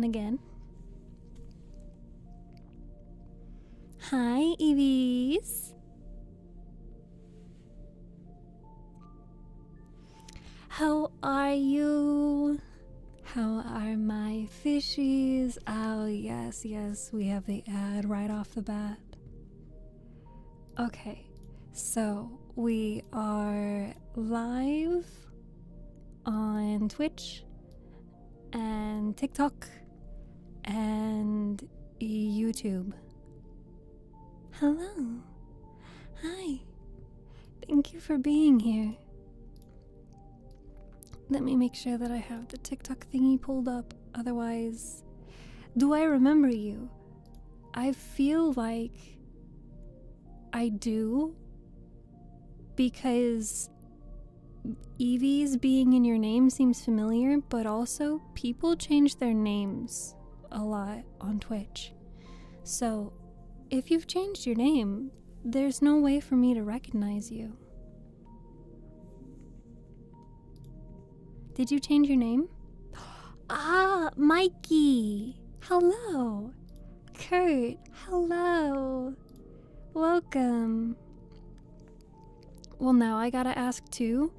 button again. Hi, Evies. How are you? How are my fishies? Oh, yes, we have the ad right off the bat. Okay, so we are live on Twitch and TikTok and YouTube. Hello. Hi. Thank you for being here. Let me make sure that I have the TikTok thingy pulled up. Otherwise, do I remember you? I feel like I do, because Evie's being in your name seems familiar, but also people change their names a lot on Twitch. So if you've changed your name, there's no way for me to recognize you. Did you change your name? Ah, Mikey! Hello! Kurt, hello! Welcome! Well, now I gotta ask too.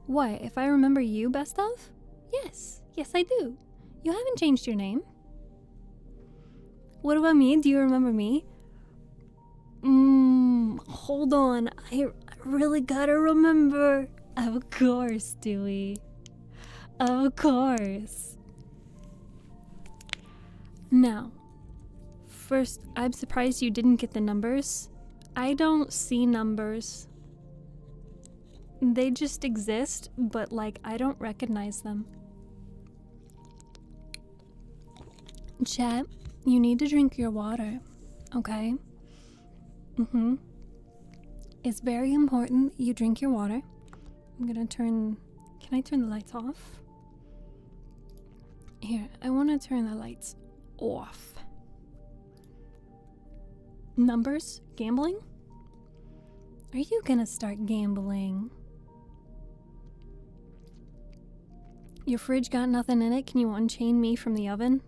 What, if I remember you, best of? Yes I do. You haven't changed your name. What about me? Do you remember me? Hold on. I really gotta remember. Of course, Dewey. Of course. Now, first, I'm surprised you didn't get the numbers. I don't see numbers. They just exist, but like, I don't recognize them. Chat, you need to drink your water, okay? It's very important you drink your water. I'm gonna can I turn the lights off? Here, I want to turn the lights off. Numbers? Gambling? Are you gonna start gambling? Your fridge got nothing in it? Can you unchain me from the oven?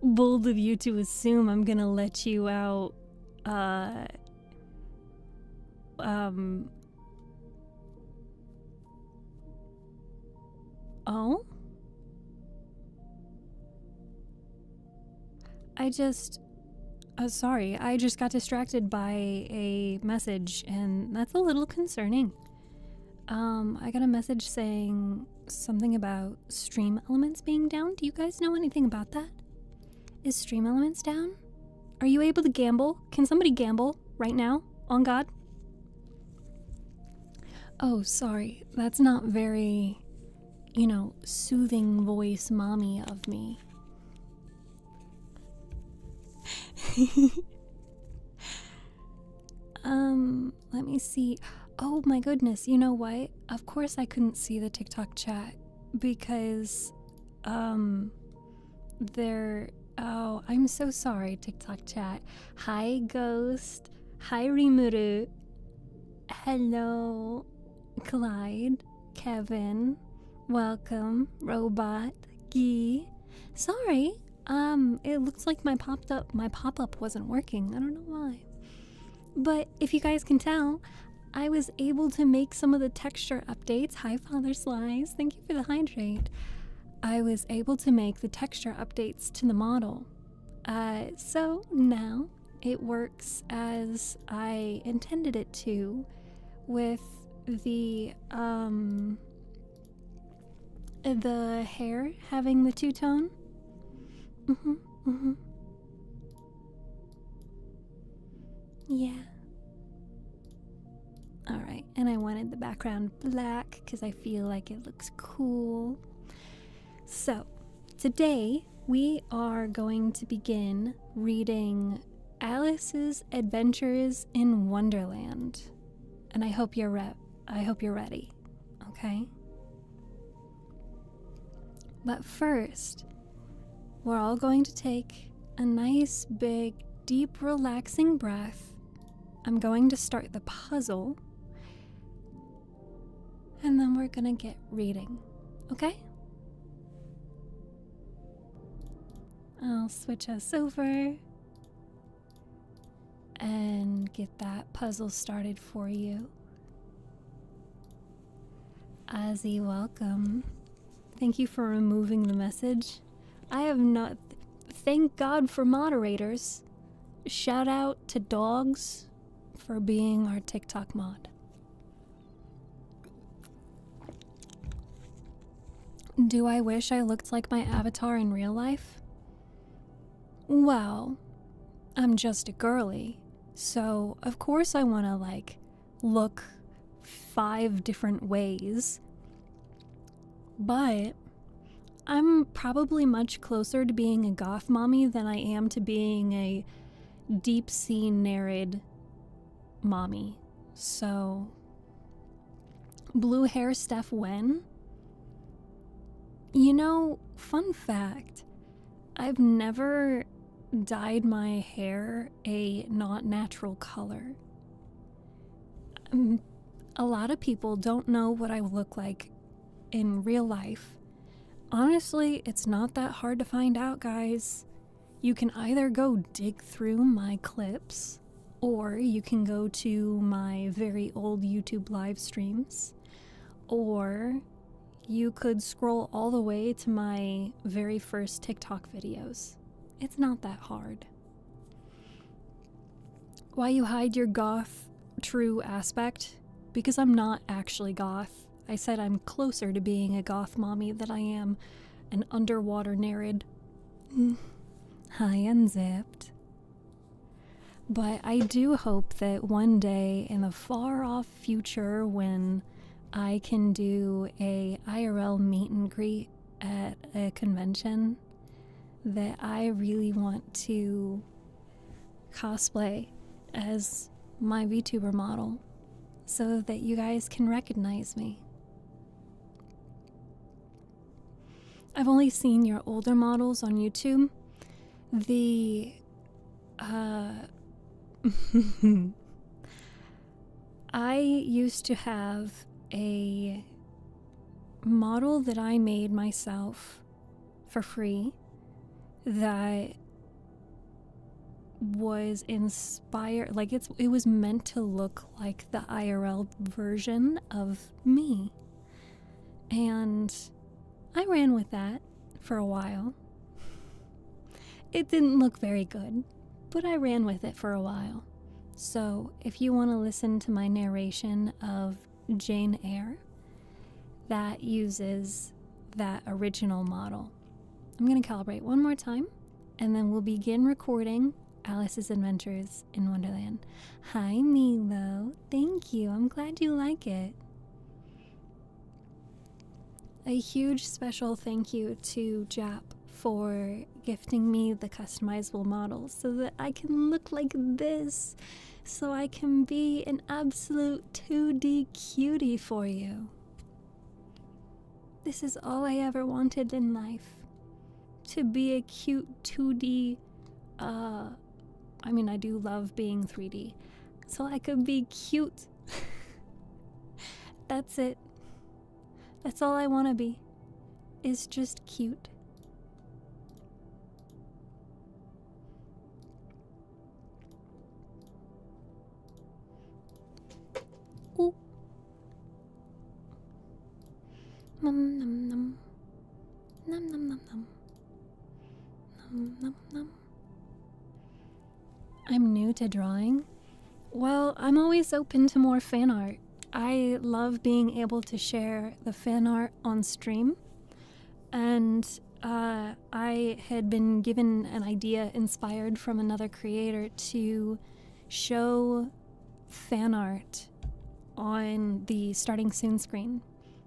Bold of you to assume I'm gonna let you out. Oh? Sorry, I just got distracted by a message, and that's a little concerning. I got a message saying something about Stream Elements being down. Do you guys know anything about that? Is Stream Elements down? Are you able to gamble? Can somebody gamble right now? On God? Oh, sorry. That's not very, soothing voice mommy of me. Let me see. Oh my goodness, you know what? Of course I couldn't see the TikTok chat because, oh, I'm so sorry, TikTok chat. Hi, Ghost. Hi, Rimuru. Hello, Clyde, Kevin. Welcome, Robot, Gee. Sorry, it looks like my pop-up wasn't working. I don't know why. But if you guys can tell, I was able to make some of the texture updates. Hi, Father Slice. Thank you for the hydrate. I was able to make the texture updates to the model. So now it works as I intended it to, with the hair having the two-tone. Yeah. Alright, and I wanted the background black because I feel like it looks cool. So, today we are going to begin reading Alice's Adventures in Wonderland. And I hope you're ready, okay? But first, we're all going to take a nice, big, deep, relaxing breath. I'm going to start the puzzle. and then we're gonna get reading, okay? I'll switch us over and get that puzzle started for you. Ozzy, welcome. Thank you for removing the message. I have not... Thank God for moderators. Shout out to Dogs for being our TikTok mod. Do I wish I looked like my avatar in real life? Well, I'm just a girly, so of course I want to, like, look 5 different ways. But I'm probably much closer to being a goth mommy than I am to being a deep sea Nereid mommy. So, blue hair Steph when? You know, fun fact, I've never dyed my hair a not natural color. A lot of people don't know what I look like in real life. Honestly, it's not that hard to find out, guys. You can either go dig through my clips, or you can go to my very old YouTube live streams, or you could scroll all the way to my very first TikTok videos. It's not that hard. Why you hide your goth true aspect? Because I'm not actually goth. I said I'm closer to being a goth mommy than I am an underwater Nereid. Hi, Unzipped. But I do hope that one day in the far off future when I can do a IRL meet and greet at a convention, that I really want to cosplay as my VTuber model so that you guys can recognize me. I've only seen your older models on YouTube. I used to have a model that I made myself for free that was inspired, like it was meant to look like the IRL version of me. And I ran with that for a while. It didn't look very good, but I ran with it for a while. So if you want to listen to my narration of Jane Eyre, that uses that original model. I'm going to calibrate one more time, and then we'll begin recording Alice's Adventures in Wonderland. Hi, Milo. Thank you. I'm glad you like it. A huge special thank you to Jap for gifting me the customizable models so that I can look like this, so I can be an absolute 2D cutie for you. This is all I ever wanted in life. To be a cute 2D, I mean, I do love being 3D, so I could be cute. That's it. That's all I want to be, is just cute. Ooh. Num num num. Num num num num. Num num num. I'm new to drawing. Well, I'm always open to more fan art. I love being able to share the fan art on stream, and I had been given an idea inspired from another creator to show fan art on the starting soon screen.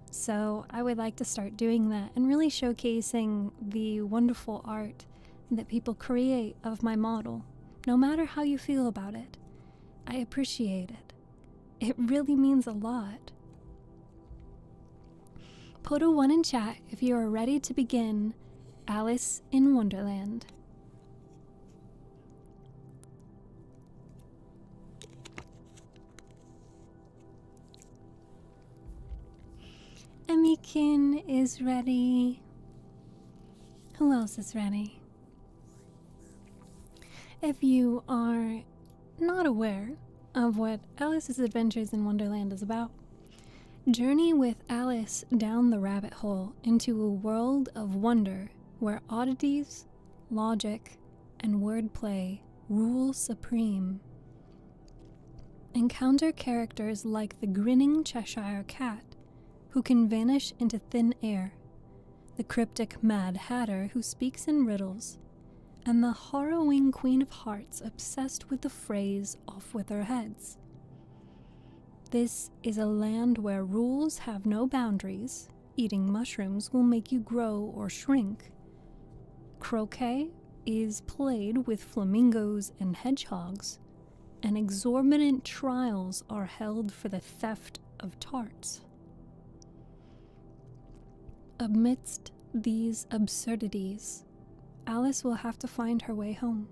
So I would like to start doing that and really showcasing the wonderful art that people create of my model, no matter how you feel about it. I appreciate it. It really means a lot. Put a 1 in chat if you are ready to begin Alice in Wonderland. Emmykin is ready. Who else is ready? If you are not aware of what Alice's Adventures in Wonderland is about, journey with Alice down the rabbit hole into a world of wonder where oddities, logic, and wordplay rule supreme. Encounter characters like the grinning Cheshire Cat, who can vanish into thin air, the cryptic Mad Hatter who speaks in riddles, and the harrowing Queen of Hearts obsessed with the phrase "off with her heads." This is a land where rules have no boundaries. Eating mushrooms will make you grow or shrink. Croquet is played with flamingos and hedgehogs, and exorbitant trials are held for the theft of tarts. Amidst these absurdities, Alice will have to find her way home.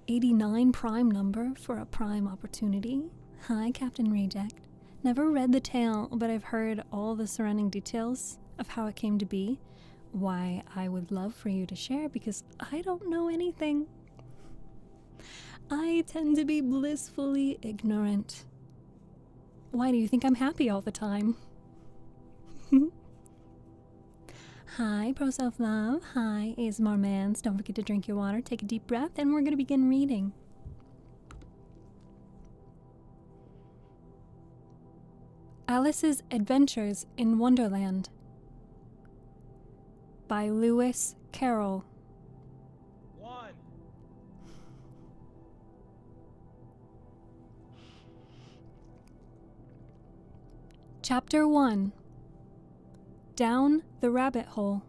89 prime number for a prime opportunity. Hi, Captain Reject. Never read the tale, but I've heard all the surrounding details of how it came to be. Why, I would love for you to share because I don't know anything. I tend to be blissfully ignorant. Why do you think I'm happy all the time? Hi, Pro Self Love. Hi, ASMR Mans. Don't forget to drink your water, take a deep breath, and we're going to begin reading. Alice's Adventures in Wonderland by Lewis Carroll. 1. Chapter 1. Down the Rabbit Hole.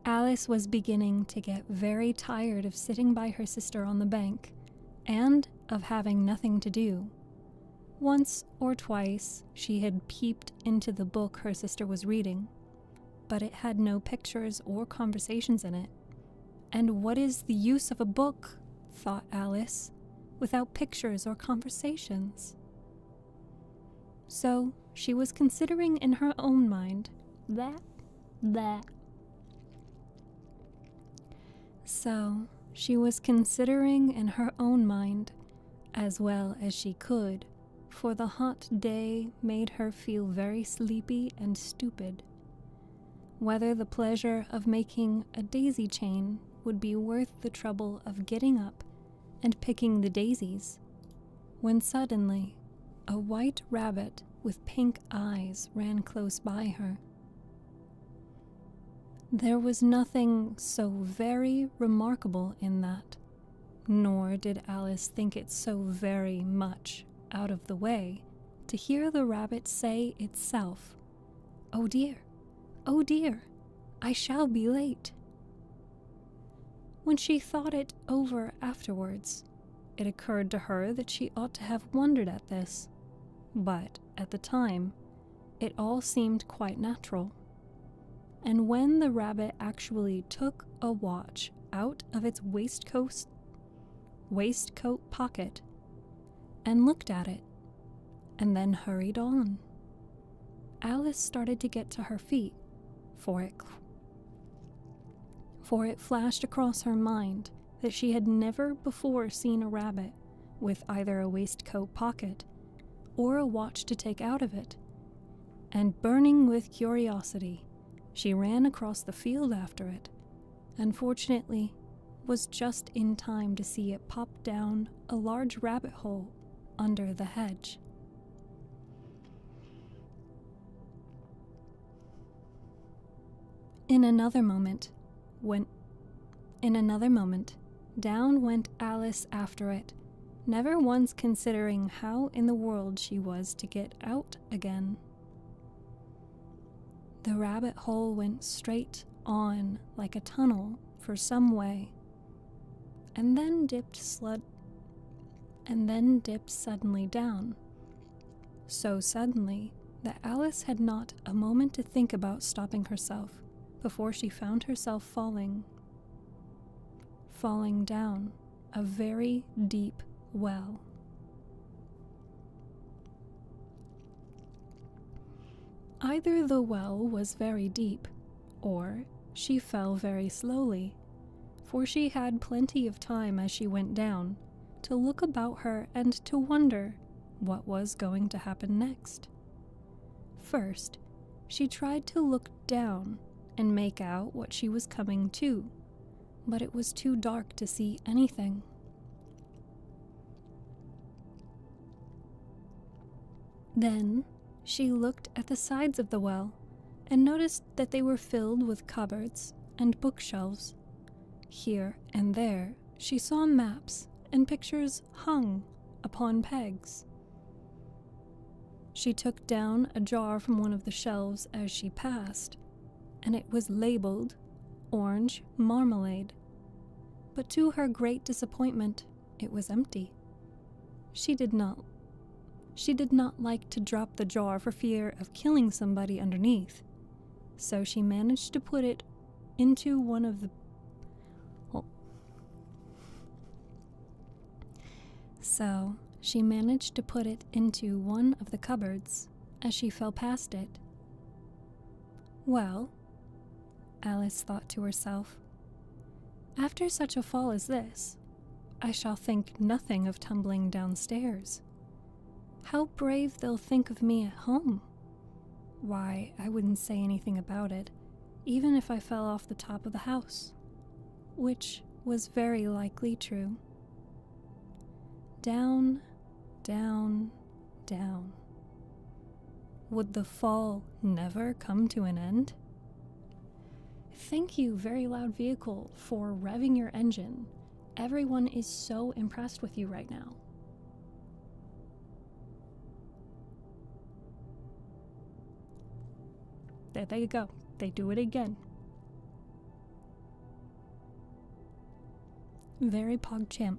Alice was beginning to get very tired of sitting by her sister on the bank, and of having nothing to do. Once or twice she had peeped into the book her sister was reading, but it had no pictures or conversations in it. And what is the use of a book, thought Alice, without pictures or conversations? So she was considering in her own mind So she was considering in her own mind, as well as she could, for the hot day made her feel very sleepy and stupid, whether the pleasure of making a daisy chain would be worth the trouble of getting up and picking the daisies, when suddenly a white rabbit with pink eyes ran close by her. There was nothing so very remarkable in that, nor did Alice think it so very much out of the way to hear the rabbit say itself, oh dear, I shall be late." When she thought it over afterwards, it occurred to her that she ought to have wondered at this, but at the time, it all seemed quite natural. And when the rabbit actually took a watch out of its waistcoat pocket and looked at it, and then hurried on, Alice started to get to her feet, for it flashed across her mind that she had never before seen a rabbit with either a waistcoat pocket or a watch to take out of it, and burning with curiosity, she ran across the field after it, and fortunately was just in time to see it pop down a large rabbit hole under the hedge. In another moment, down went Alice after it, never once considering how in the world she was to get out again. The rabbit hole went straight on like a tunnel for some way, and then dipped suddenly down, so suddenly that Alice had not a moment to think about stopping herself before she found herself falling down a very deep well. Either the well was very deep, or she fell very slowly, for she had plenty of time as she went down to look about her and to wonder what was going to happen next. First, she tried to look down and make out what she was coming to, but it was too dark to see anything. Then she looked at the sides of the well and noticed that they were filled with cupboards and bookshelves. Here and there she saw maps and pictures hung upon pegs. She took down a jar from one of the shelves as she passed, and it was labeled orange marmalade. But to her great disappointment, it was empty. She did not like to drop the jar for fear of killing somebody underneath, so she managed to put it into one of the cupboards as she fell past it. Well, Alice thought to herself, after such a fall as this, I shall think nothing of tumbling downstairs. How brave they'll think of me at home. Why, I wouldn't say anything about it, even if I fell off the top of the house, which was very likely true. Down, down, down. Would the fall never come to an end? Thank you, very loud vehicle, for revving your engine. Everyone is so impressed with you right now. There they go. They do it again. Very PogChamp.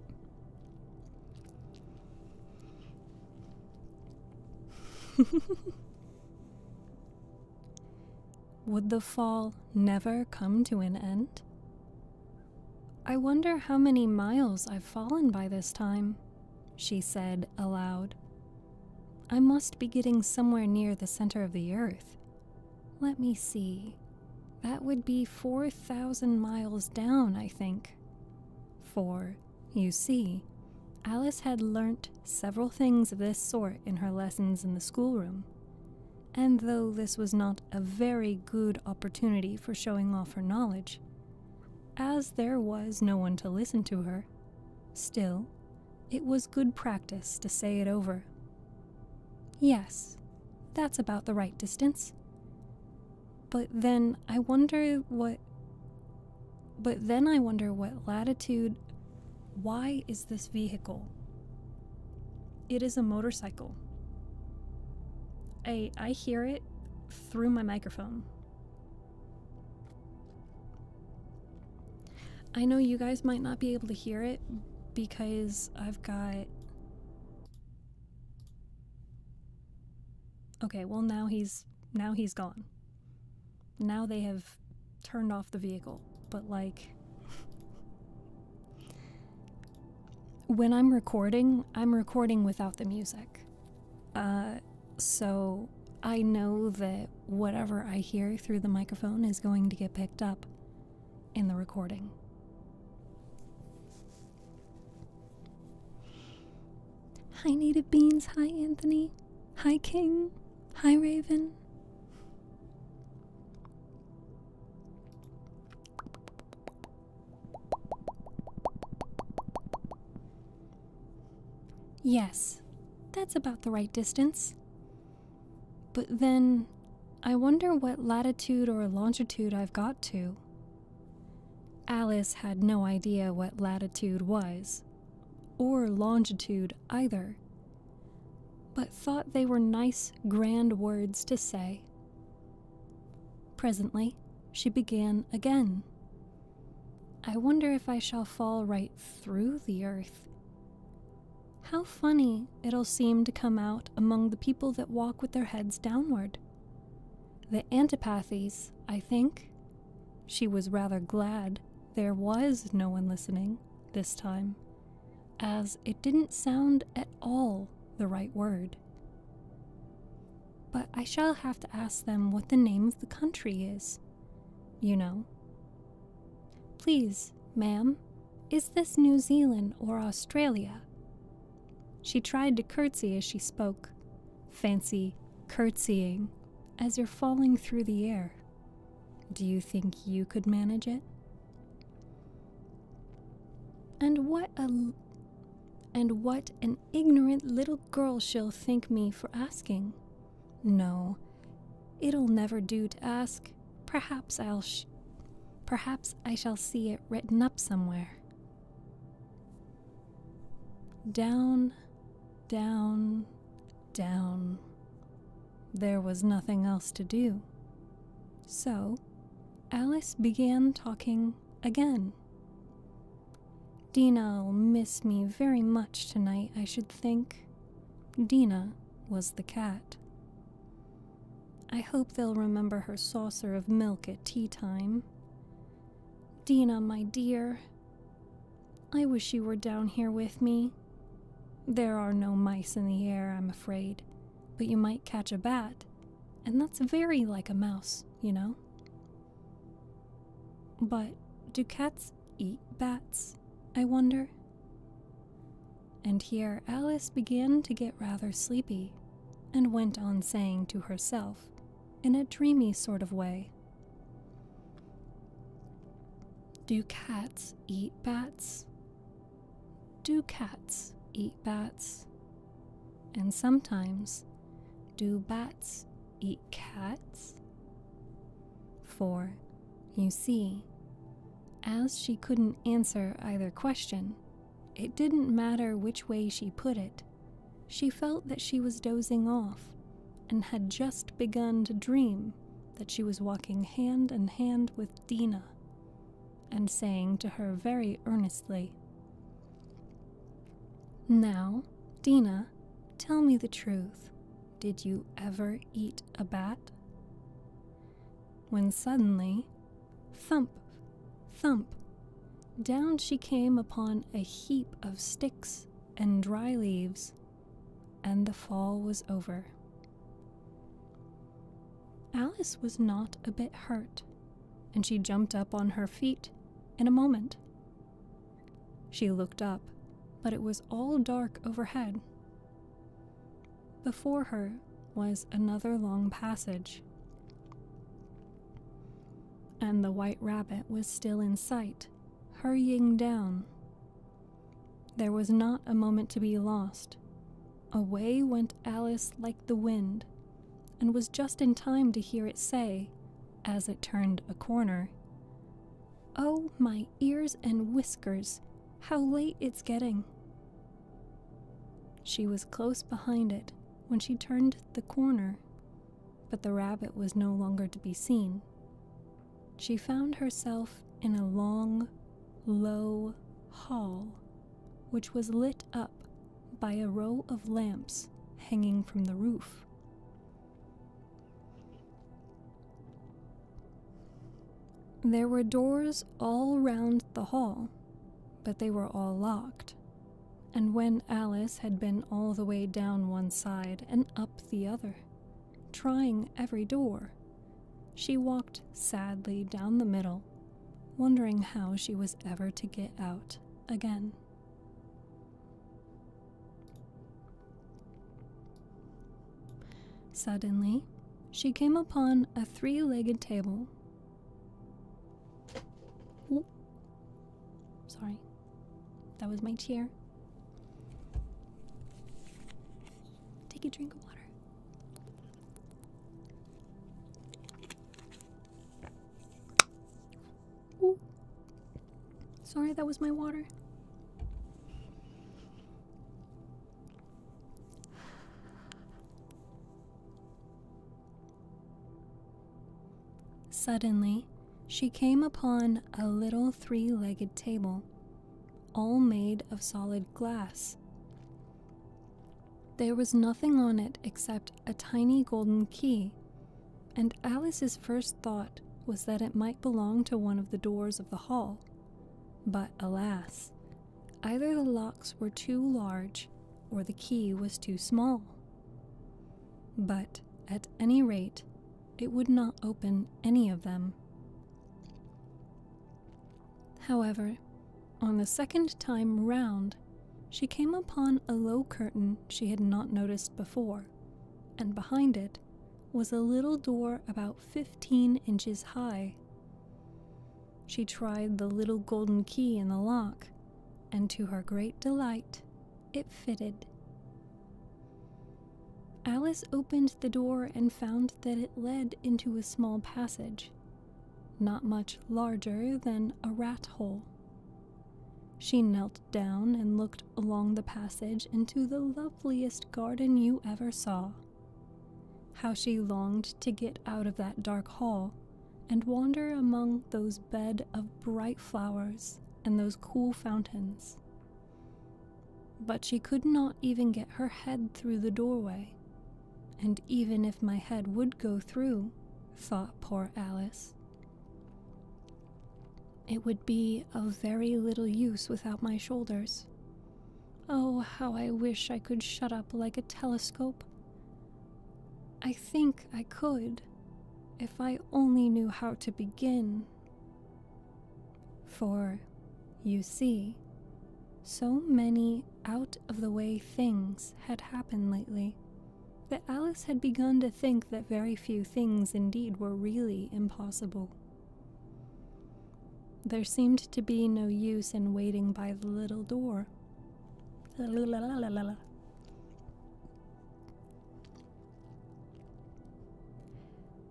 Would the fall never come to an end? I wonder how many miles I've fallen by this time, she said aloud. I must be getting somewhere near the center of the earth. Let me see. That would be 4,000 miles down, I think. For, you see, Alice had learnt several things of this sort in her lessons in the schoolroom, and though this was not a very good opportunity for showing off her knowledge, as there was no one to listen to her, still, it was good practice to say it over. Yes, that's about the right distance. But then I wonder what latitude. Why is this vehicle? It is a motorcycle. I hear it through my microphone. I know you guys might not be able to hear it because I've got... Okay, well now he's gone. Now they have turned off the vehicle, but like... When I'm recording without the music. So I know that whatever I hear through the microphone is going to get picked up in the recording. Hi, Native Beans. Hi, Anthony. Hi, King. Hi, Raven. Yes, that's about the right distance. But then, I wonder what latitude or longitude I've got to. Alice had no idea what latitude was, or longitude either, but thought they were nice, grand words to say. Presently, she began again. I wonder if I shall fall right through the earth. How funny it'll seem to come out among the people that walk with their heads downward. The antipathies, I think. She was rather glad there was no one listening this time, as it didn't sound at all the right word. but I shall have to ask them what the name of the country is. You know. Please, ma'am, is this New Zealand or Australia? She tried to curtsy as she spoke. Fancy curtsying as you're falling through the air. Do you think you could manage it? And what an ignorant little girl she'll think me for asking. No, it'll never do to ask. Perhaps I shall see it written up somewhere. Down, down, down. There was nothing else to do. So, Alice began talking again. Dinah'll miss me very much tonight, I should think. Dinah was the cat. I hope they'll remember her saucer of milk at tea time. Dinah, my dear, I wish you were down here with me. There are no mice in the air, I'm afraid, but you might catch a bat, and that's very like a mouse, you know. But do cats eat bats, I wonder? And here Alice began to get rather sleepy, and went on saying to herself, in a dreamy sort of way, do cats eat bats? Do cats eat bats? And sometimes, do bats eat cats? For, you see, as she couldn't answer either question, it didn't matter which way she put it. She felt that she was dozing off, and had just begun to dream that she was walking hand in hand with Dinah, and saying to her very earnestly, "Now, Dinah, tell me the truth. Did you ever eat a bat?" When suddenly, thump, thump, down she came upon a heap of sticks and dry leaves, and the fall was over. Alice was not a bit hurt, and she jumped up on her feet in a moment. She looked up, but it was all dark overhead. Before her was another long passage, and the white rabbit was still in sight, hurrying down. There was not a moment to be lost. Away went Alice like the wind, and was just in time to hear it say, as it turned a corner, "Oh, my ears and whiskers, how late it's getting." She was close behind it when she turned the corner, but the rabbit was no longer to be seen. She found herself in a long, low hall, which was lit up by a row of lamps hanging from the roof. There were doors all round the hall, but they were all locked, and when Alice had been all the way down one side and up the other, trying every door, she walked sadly down the middle, wondering how she was ever to get out again. Suddenly, she came upon a three-legged table. Ooh. Sorry, that was my chair. Take a drink of water. Ooh. Sorry, that was my water. Suddenly, she came upon a little three-legged table, all made of solid glass. There was nothing on it except a tiny golden key, and Alice's first thought was that it might belong to one of the doors of the hall. But alas, either the locks were too large or the key was too small. But at any rate, it would not open any of them. However, on the second time round, she came upon a low curtain she had not noticed before, and behind it was a little door about 15 inches high. She tried the little golden key in the lock, and to her great delight, it fitted. Alice opened the door and found that it led into a small passage, not much larger than a rat hole. She knelt down and looked along the passage into the loveliest garden you ever saw. How she longed to get out of that dark hall and wander among those bed of bright flowers and those cool fountains. But she could not even get her head through the doorway, and even if my head would go through, thought poor Alice, it would be of very little use without my shoulders. Oh, how I wish I could shut up like a telescope. I think I could, if I only knew how to begin. For, you see, so many out-of-the-way things had happened lately that Alice had begun to think that very few things indeed were really impossible. There seemed to be no use in waiting by the little door.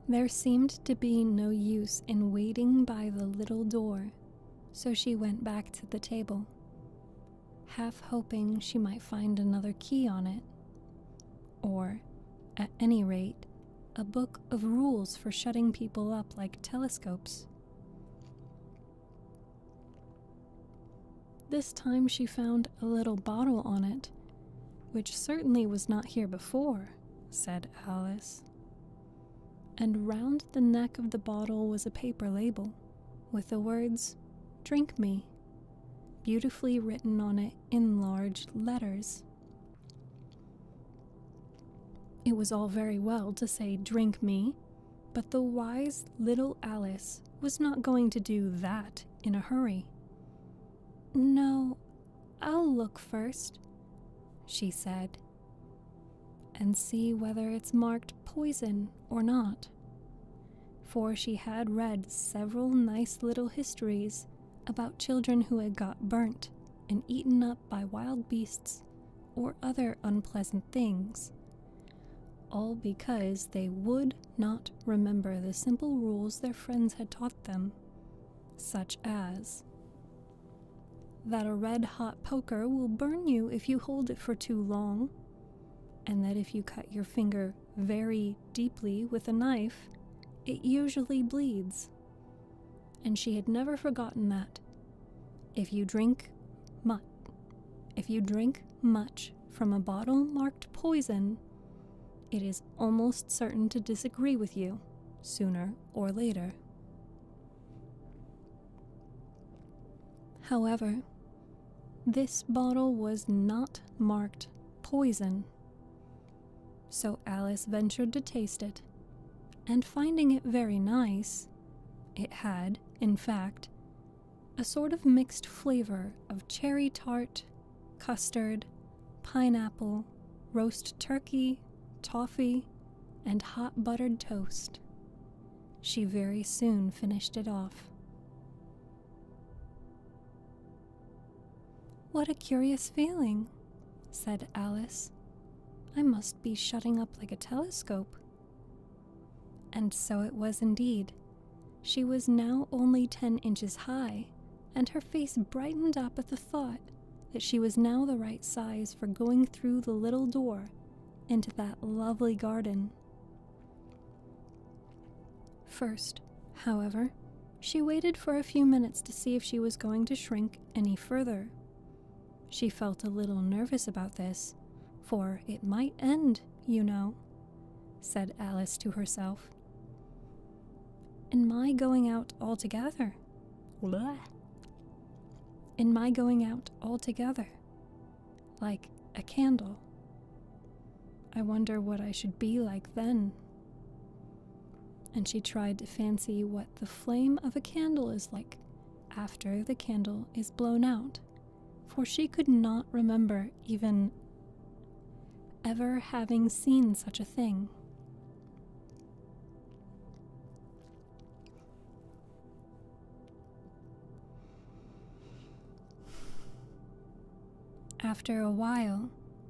There seemed to be no use in waiting by the little door, so she went back to the table, half hoping she might find another key on it, or, at any rate, a book of rules for shutting people up like telescopes. This time she found a little bottle on it, which certainly was not here before, said Alice. And round the neck of the bottle was a paper label, with the words, "Drink me," beautifully written on it in large letters. It was all very well to say, "Drink me," but the wise little Alice was not going to do that in a hurry. "No, I'll look first," she said, "and see whether it's marked poison or not." For she had read several nice little histories about children who had got burnt and eaten up by wild beasts or other unpleasant things, all because they would not remember the simple rules their friends had taught them, such as that a red-hot poker will burn you if you hold it for too long, and that if you cut your finger very deeply with a knife, it usually bleeds. And she had never forgotten that if you drink much from a bottle marked poison, it is almost certain to disagree with you sooner or later. However, this bottle was not marked poison, so Alice ventured to taste it, and finding it very nice, it had, in fact, a sort of mixed flavor of cherry tart, custard, pineapple, roast turkey, toffee, and hot buttered toast. She very soon finished it off. "What a curious feeling," said Alice. "I must be shutting up like a telescope." And so it was indeed. She was now only 10 inches high, and her face brightened up at the thought that she was now the right size for going through the little door into that lovely garden. First, however, she waited for a few minutes to see if she was going to shrink any further. She felt a little nervous about this, for it might end, you know, said Alice to herself. In my going out altogether. Blah. In my going out altogether. Like a candle. I wonder what I should be like then. And she tried to fancy what the flame of a candle is like after the candle is blown out, for she could not remember even ever having seen such a thing. After a while,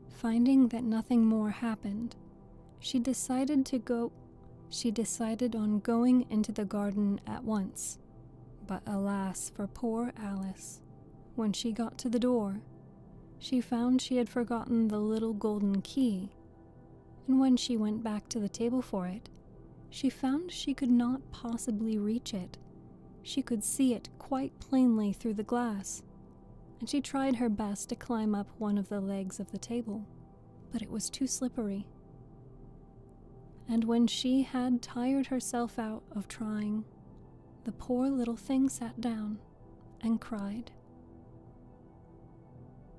finding that nothing more happened, she decided on going into the garden at once. But alas for poor Alice, when she got to the door, she found she had forgotten the little golden key, and when she went back to the table for it, she found she could not possibly reach it. She could see it quite plainly through the glass, and she tried her best to climb up one of the legs of the table, but it was too slippery. And when she had tired herself out of trying, the poor little thing sat down and cried.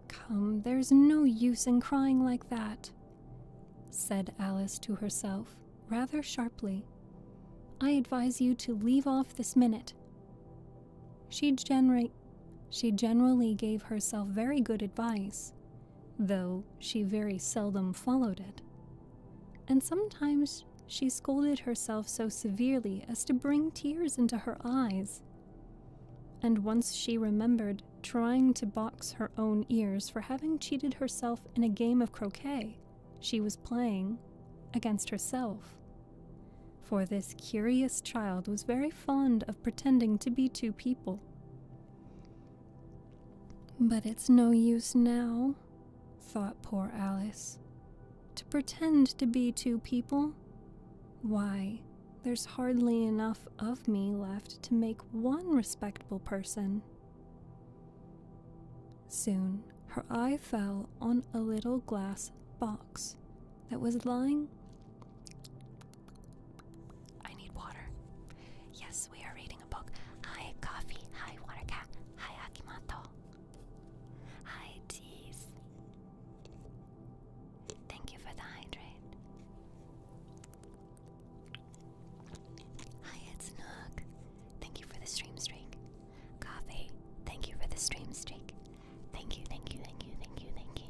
"Come, there's no use in crying like that," said Alice to herself, rather sharply. "I advise you to leave off this minute." She generally gave herself very good advice, though she very seldom followed it. And sometimes she scolded herself so severely as to bring tears into her eyes. And once she remembered trying to box her own ears for having cheated herself in a game of croquet she was playing against herself. For this curious child was very fond of pretending to be two people. "But it's no use now," thought poor Alice, "to pretend to be two people. Why, there's hardly enough of me left to make one respectable person." Soon her eye fell on a little glass box that was lying. I need water. Yes, we are reading a book. Hi, coffee. Hi, water cat. Hi, Akimato. Hi, teas. Thank you for the hydrate. Hi, it's Nook. Thank you for the stream streak. Coffee. Thank you for the stream streak. Thank you, thank you, thank you, thank you, thank you.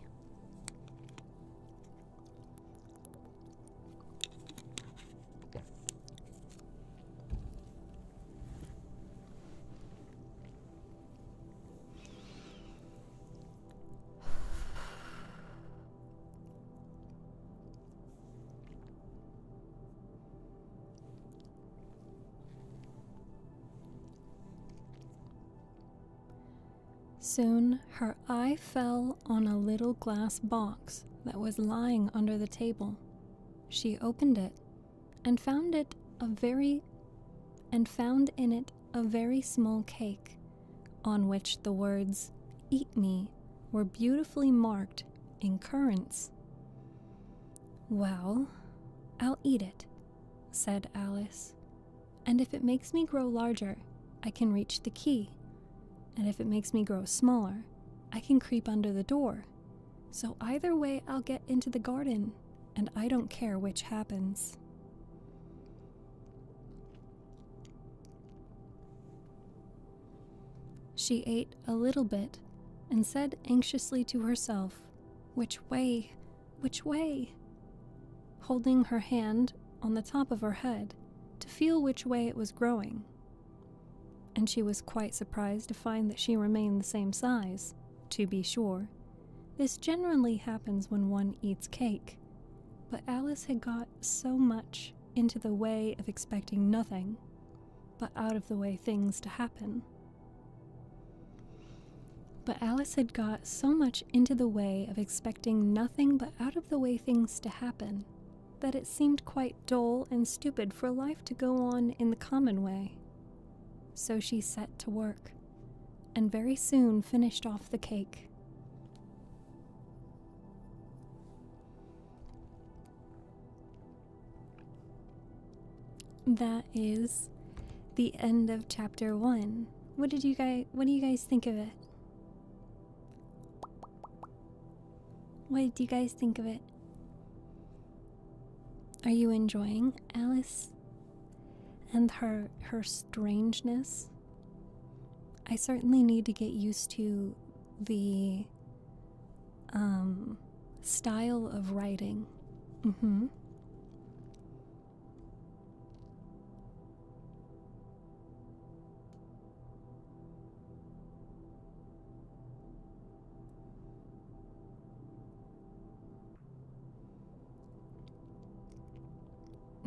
Soon her eye fell on a little glass box that was lying under the table. She opened it and found in it a very small cake, on which the words "Eat me" were beautifully marked in currants. "Well, I'll eat it," said Alice, "and if it makes me grow larger, I can reach the key. And if it makes me grow smaller, I can creep under the door. So either way I'll get into the garden, and I don't care which happens." She ate a little bit and said anxiously to herself, "Which way? Which way?" holding her hand on the top of her head to feel which way it was growing. And she was quite surprised to find that she remained the same size. To be sure, this generally happens when one eats cake, but Alice had got so much into the way of expecting nothing but out of the way things to happen. But Alice had got so much into the way of expecting nothing but out of the way things to happen that it seemed quite dull and stupid for life to go on in the common way. So she set to work, and very soon finished off the cake. That is the end of chapter 1. What do you guys think of it? What did you guys think of it? Are you enjoying Alice and her strangeness? I certainly need to get used to the style of writing.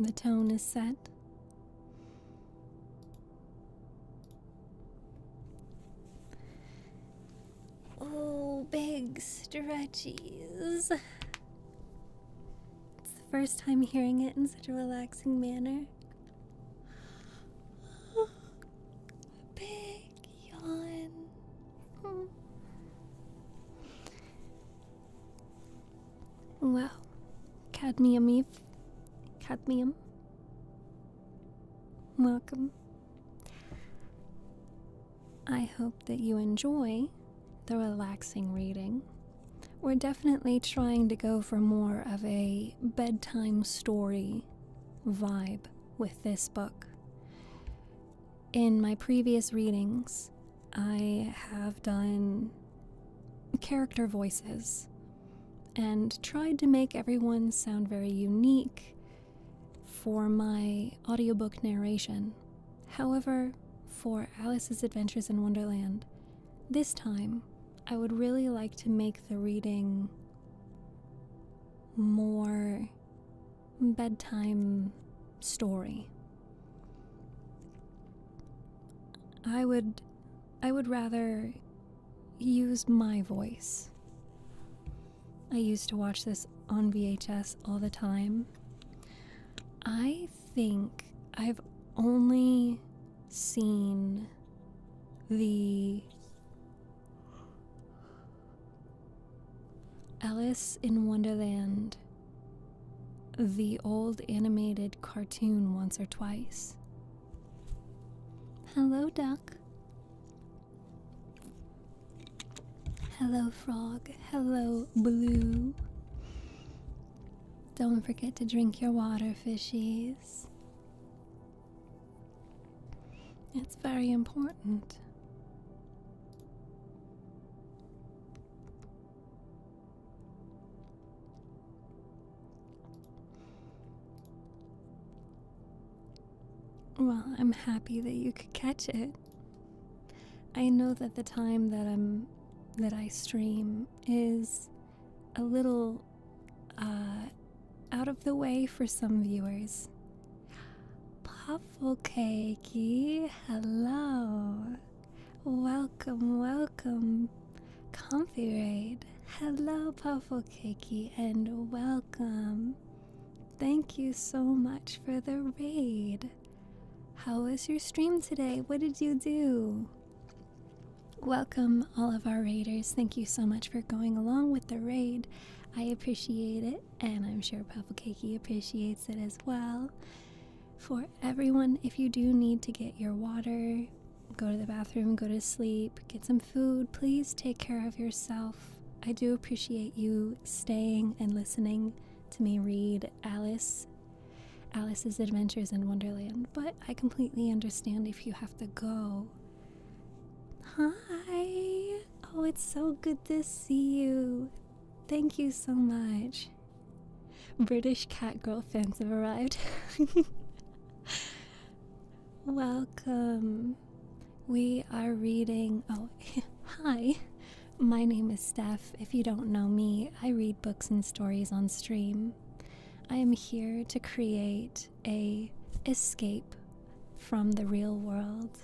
The tone is set. Oh, big stretchies. It's the first time hearing it in such a relaxing manner. Big yawn. Wow. Cadmium. Welcome. I hope that you enjoy the relaxing reading. We're definitely trying to go for more of a bedtime story vibe with this book. In my previous readings, I have done character voices and tried to make everyone sound very unique for my audiobook narration. However, for Alice's Adventures in Wonderland, this time I would really like to make the reading more bedtime story. I would rather use my voice. I used to watch this on VHS all the time. I think I've only seen the Alice in Wonderland, the old animated cartoon, once or twice. Hello, duck. Hello, frog. Hello, blue. Don't forget to drink your water, fishies. It's very important. Well, I'm happy that you could catch it. I know that the time that I stream is a little out of the way for some viewers. Puffle Cakey, hello. Welcome. Comfy Raid. Hello, Puffle Cakey, and welcome. Thank you so much for the raid. How was your stream today? What did you do? Welcome, all of our raiders. Thank you so much for going along with the raid. I appreciate it, and I'm sure Puffle Cakey appreciates it as well. For everyone, if you do need to get your water, go to the bathroom, go to sleep, get some food, please take care of yourself. I do appreciate you staying and listening to me read Alice's Adventures in Wonderland, but I completely understand if you have to go. Hi! Oh, it's so good to see you. Thank you so much. British cat girl fans have arrived. Welcome. We are reading... Oh, hi. My name is Steph. If you don't know me, I read books and stories on stream. I am here to create a escape from the real world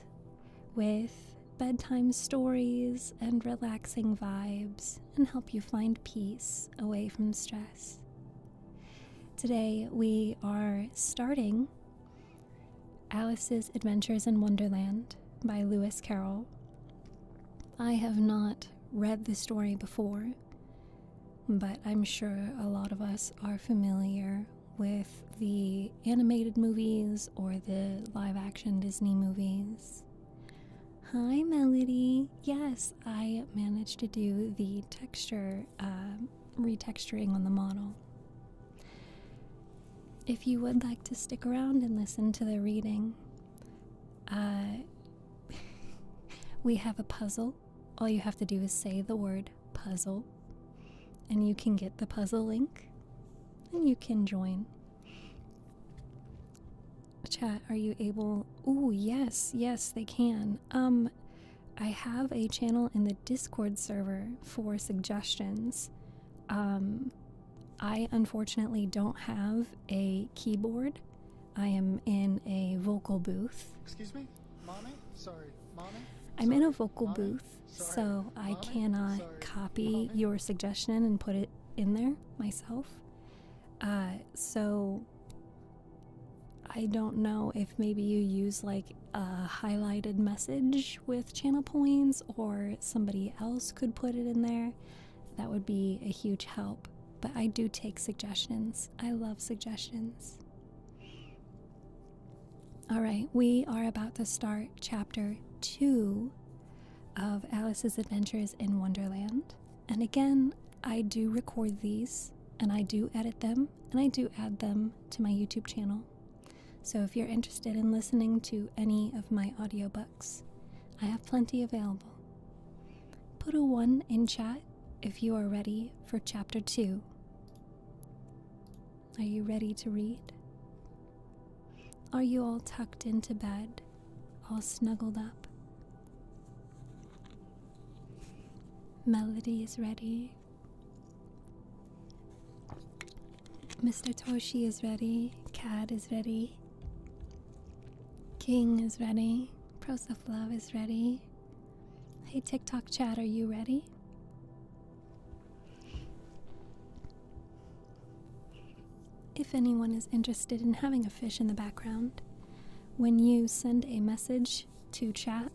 with bedtime stories and relaxing vibes and help you find peace away from stress. Today we are starting Alice's Adventures in Wonderland by Lewis Carroll. I have not read the story before, but I'm sure a lot of us are familiar with the animated movies or the live-action Disney movies. Hi, Melody. Yes, I managed to do the retexturing on the model. If you would like to stick around and listen to the reading, we have a puzzle. All you have to do is say the word puzzle, and you can get the puzzle link, and you can join. Chat, are you able? Ooh, yes, they can. I have a channel in the Discord server for suggestions. I unfortunately don't have a keyboard. I am in a vocal booth. Excuse me? Mommy? Sorry. Mommy? I'm in a vocal booth, Sorry. so I Mommy? cannot Sorry. copy Mommy? your suggestion and put it in there myself. So I don't know if maybe you use like a highlighted message with channel points, or somebody else could put it in there. That would be a huge help. But I do take suggestions. I love suggestions. Alright, we are about to start chapter 2 of Alice's Adventures in Wonderland. And again, I do record these, and I do edit them, and I do add them to my YouTube channel. So if you're interested in listening to any of my audiobooks, I have plenty available. Put a 1 in chat if you are ready for chapter 2. Are you ready to read? Are you all tucked into bed, all snuggled up? Melody is ready. Mr. Toshi is ready. Cat is ready. King is ready. Pros of Love is ready. Hey TikTok chat, are you ready? If anyone is interested in having a fish in the background, when you send a message to chat,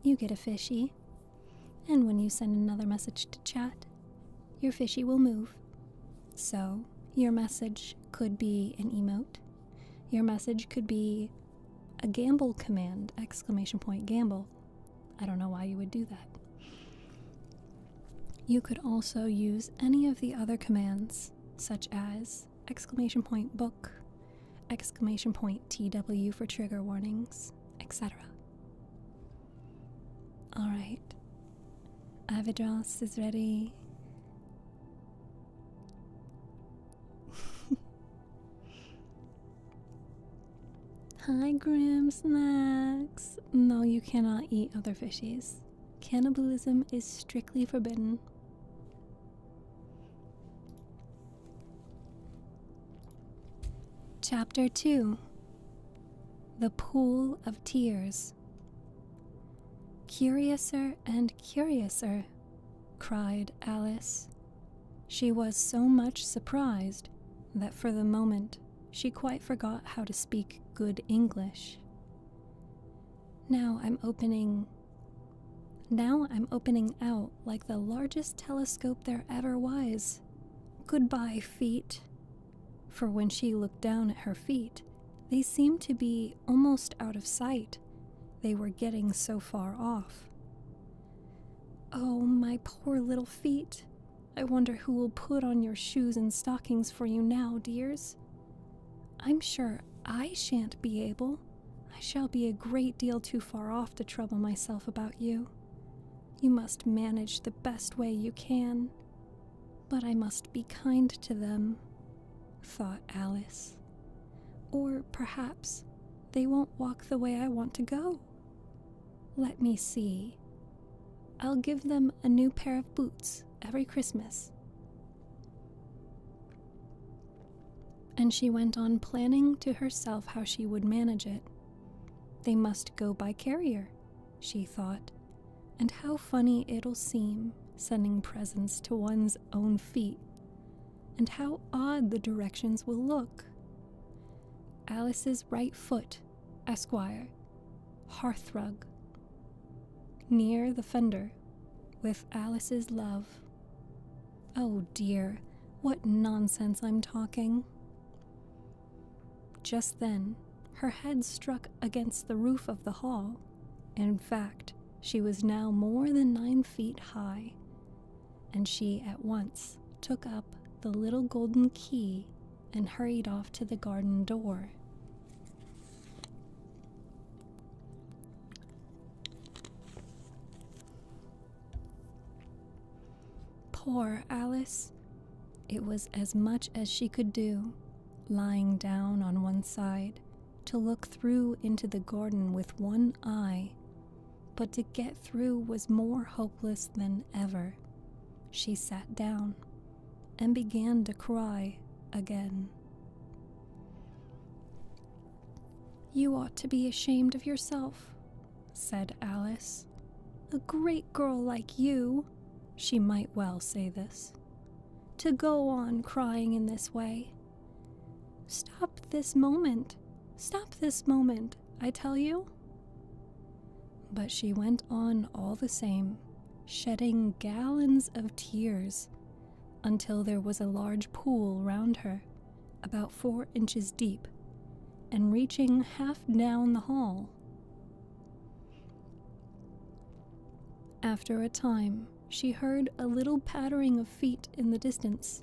you get a fishy. And when you send another message to chat, your fishy will move. So, your message could be an emote. Your message could be a gamble command, ! Gamble. I don't know why you would do that. You could also use any of the other commands, such as ! Book, ! TW for trigger warnings, etc. Alright. Avidros is ready. Hi, Grim Snacks. No, you cannot eat other fishies. Cannibalism is strictly forbidden. Chapter 2. The Pool of Tears. Curiouser and curiouser, cried Alice. She was so much surprised that for the moment she quite forgot how to speak good English. Now I'm opening out like the largest telescope there ever was. Goodbye, feet. For when she looked down at her feet, they seemed to be almost out of sight. They were getting so far off. Oh, my poor little feet. I wonder who will put on your shoes and stockings for you now, dears. I'm sure I shan't be able. I shall be a great deal too far off to trouble myself about you. You must manage the best way you can. But I must be kind to them, thought Alice. Or perhaps they won't walk the way I want to go. Let me see. I'll give them a new pair of boots every Christmas. And she went on planning to herself how she would manage it. They must go by carrier, she thought, and how funny it'll seem sending presents to one's own feet, and how odd the directions will look. Alice's right foot, Esquire, hearthrug, near the fender, with Alice's love. Oh dear, what nonsense I'm talking. Just then, her head struck against the roof of the hall. In fact, she was now more than 9 feet high, and she at once took up the little golden key and hurried off to the garden door. Poor Alice. It was as much as she could do, lying down on one side, to look through into the garden with one eye. But to get through was more hopeless than ever. She sat down and began to cry again. "You ought to be ashamed of yourself," said Alice. "A great girl like you," she might well say this, "to go on crying in this way. Stop this moment, I tell you." But she went on all the same, shedding gallons of tears, until there was a large pool round her, about 4 inches deep, and reaching half down the hall. After a time, she heard a little pattering of feet in the distance,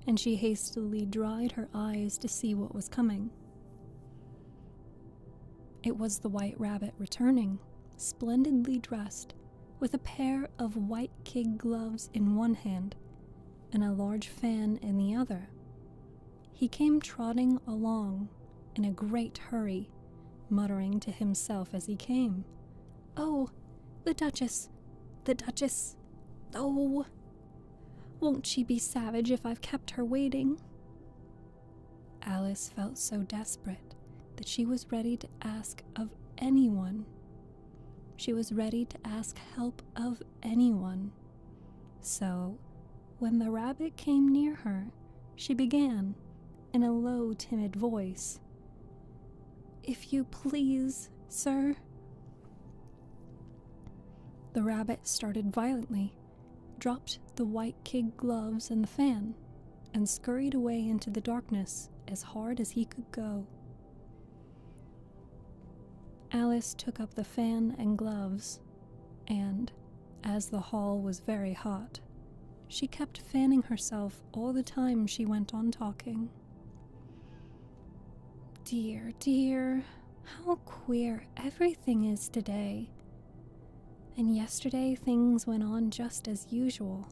and she hastily dried her eyes to see what was coming. It was the White Rabbit returning, splendidly dressed, with a pair of white kid gloves in one hand and a large fan in the other. He came trotting along in a great hurry, muttering to himself as he came, "Oh, the Duchess! The Duchess! Oh, won't she be savage if I've kept her waiting?" Alice felt so desperate that she was ready to ask of anyone. She was ready to ask help of anyone. So, when the rabbit came near her, she began, in a low, timid voice, "If you please, sir." The rabbit started violently, dropped the white kid gloves and the fan, and scurried away into the darkness as hard as he could go. Alice took up the fan and gloves, and, as the hall was very hot, she kept fanning herself all the time she went on talking. "Dear, dear, how queer everything is today. And yesterday things went on just as usual.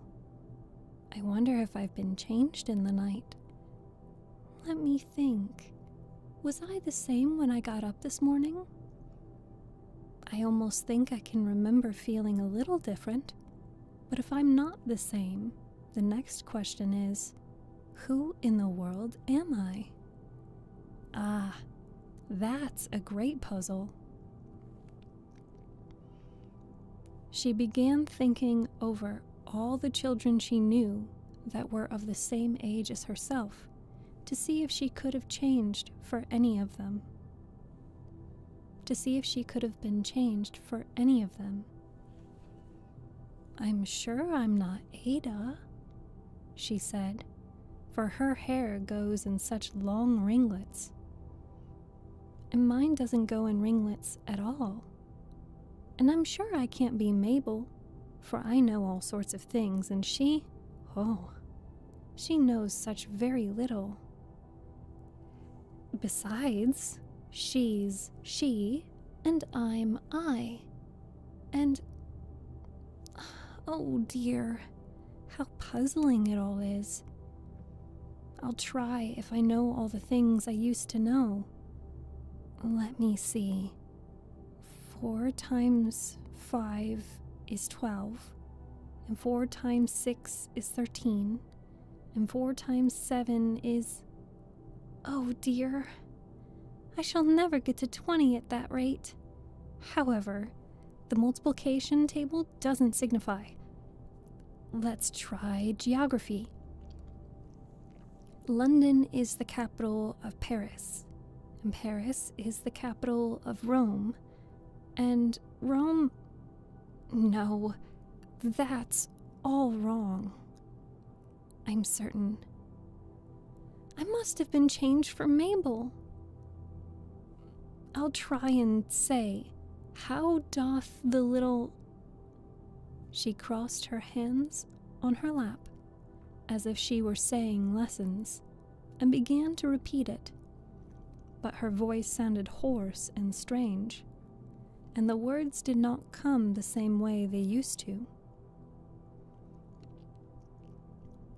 I wonder if I've been changed in the night. Let me think. Was I the same when I got up this morning? I almost think I can remember feeling a little different. But if I'm not the same, the next question is, who in the world am I? Ah, that's a great puzzle." She began thinking over all the children she knew that were of the same age as herself, to see if she could have changed for any of them. To see if she could have been changed for any of them. "I'm sure I'm not Ada," she said, "for her hair goes in such long ringlets. And mine doesn't go in ringlets at all. And I'm sure I can't be Mabel, for I know all sorts of things, and she knows such very little. Besides, she's she, and I'm I. And, oh dear, how puzzling it all is. I'll try if I know all the things I used to know. Let me see. 4 times 5 is 12, and 4 times 6 is 13, and 4 times 7 is... Oh dear, I shall never get to 20 at that rate. However, the multiplication table doesn't signify. Let's try geography. London is the capital of Paris, and Paris is the capital of Rome, and Rome... No, that's all wrong. I'm certain. I must have been changed for Mabel. I'll try and say, how doth the little... She crossed her hands on her lap, as if she were saying lessons, and began to repeat it. But her voice sounded hoarse and strange, and the words did not come the same way they used to.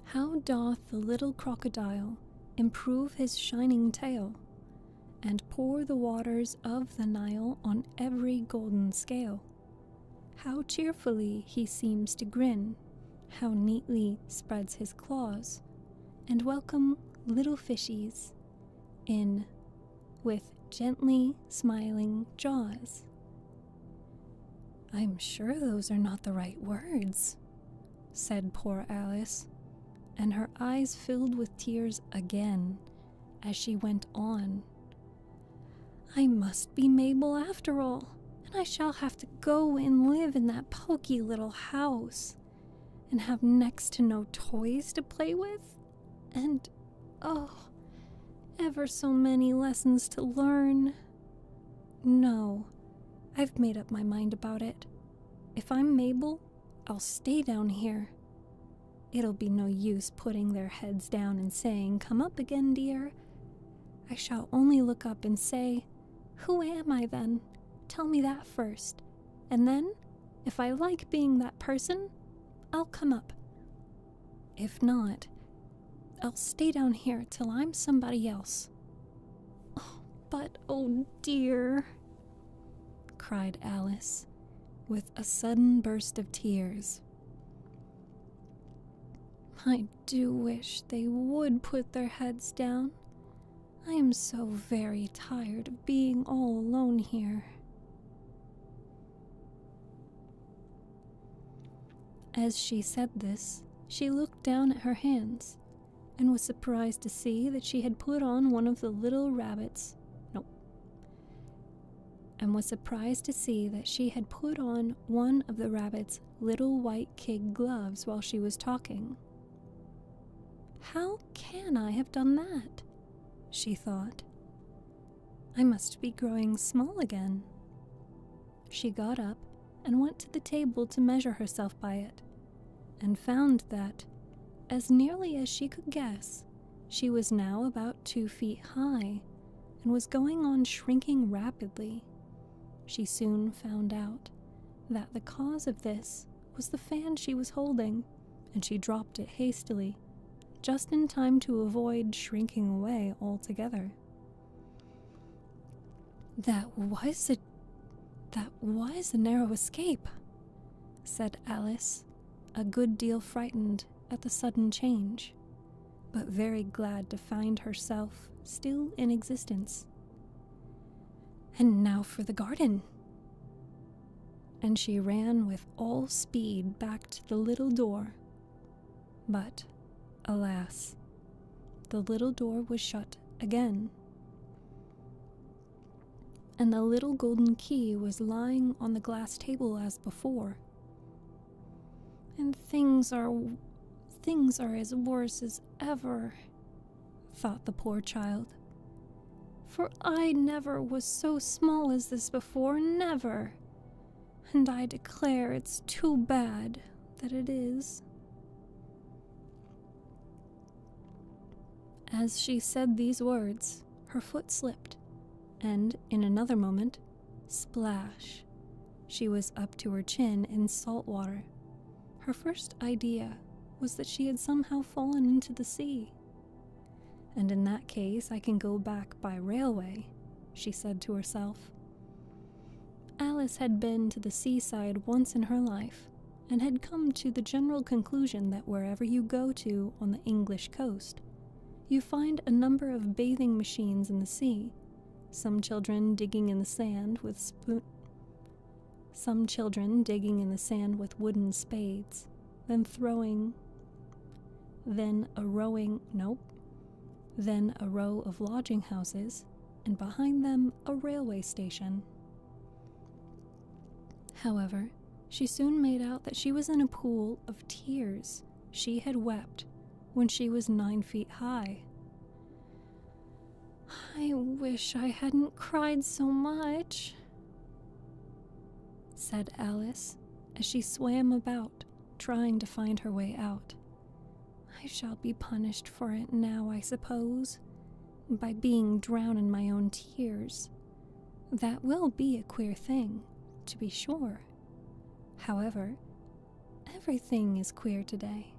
How doth the little crocodile improve his shining tail, and pour the waters of the Nile on every golden scale? How cheerfully he seems to grin, how neatly spreads his claws, and welcome little fishies in with gently smiling jaws. "I'm sure those are not the right words," said poor Alice, and her eyes filled with tears again as she went on. "I must be Mabel after all, and I shall have to go and live in that poky little house, and have next to no toys to play with, and, oh, ever so many lessons to learn. No, I've made up my mind about it. If I'm Mabel, I'll stay down here. It'll be no use putting their heads down and saying, 'Come up again, dear.' I shall only look up and say, 'Who am I then? Tell me that first. And then, if I like being that person, I'll come up. If not, I'll stay down here till I'm somebody else.' Oh, but, oh dear," cried Alice, with a sudden burst of tears. "I do wish they would put their heads down. I am so very tired of being all alone here." As she said this, she looked down at her hands and was surprised to see that she had put on one of the little rabbits. And was surprised to see that she had put on one of the rabbit's little white kid gloves while she was talking. "How can I have done that?" she thought. "I must be growing small again." She got up and went to the table to measure herself by it, and found that, as nearly as she could guess, she was now about 2 feet high, and was going on shrinking rapidly. She soon found out that the cause of this was the fan she was holding, and she dropped it hastily, just in time to avoid shrinking away altogether. That was a narrow escape," said Alice, a good deal frightened at the sudden change, but very glad to find herself still in existence. "And now for the garden." And she ran with all speed back to the little door. But, alas, the little door was shut again, and the little golden key was lying on the glass table as before. "And things are as worse as ever," thought the poor child. "For I never was so small as this before, never. And I declare it's too bad that it is." As she said these words, her foot slipped, and in another moment, splash, she was up to her chin in salt water. Her first idea was that she had somehow fallen into the sea. "And in that case, I can go back by railway," she said to herself. Alice had been to the seaside once in her life, and had come to the general conclusion that wherever you go to on the English coast, you find a number of bathing machines in the sea, some children digging in the sand with wooden spades, then a row of lodging houses, and behind them a railway station. However, she soon made out that she was in a pool of tears she had wept when she was 9 feet high. "I wish I hadn't cried so much," said Alice as she swam about, trying to find her way out. I shall be punished for it now, I suppose, by being drowned in my own tears. That will be a queer thing, to be sure. However, everything is queer today.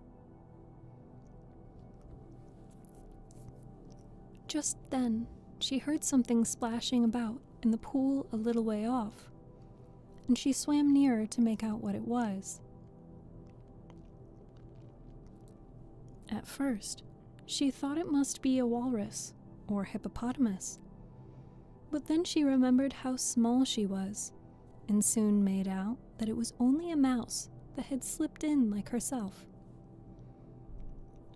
Just then, she heard something splashing about in the pool a little way off, and she swam nearer to make out what it was. At first, she thought it must be a walrus or hippopotamus, but then she remembered how small she was, and soon made out that it was only a mouse that had slipped in like herself.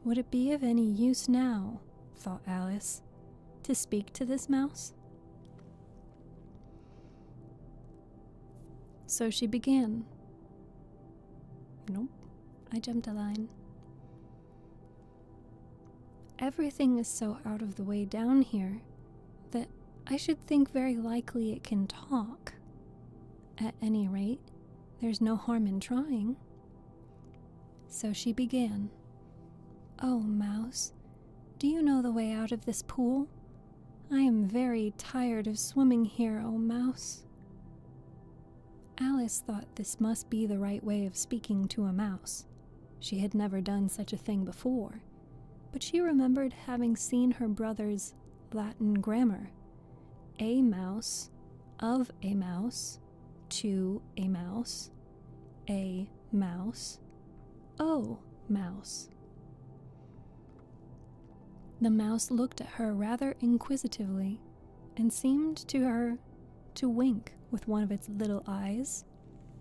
Would it be of any use now, thought Alice, to speak to this mouse? So she began. Nope, I jumped a line. Everything is so out of the way down here that I should think very likely it can talk. At any rate, there's no harm in trying. So she began. Oh, mouse, do you know the way out of this pool? I am very tired of swimming here, oh mouse. Alice thought this must be the right way of speaking to a mouse. She had never done such a thing before, but she remembered having seen her brother's Latin grammar. A mouse, of a mouse, to a mouse, a mouse, oh mouse. The mouse looked at her rather inquisitively and seemed to her to wink with one of its little eyes,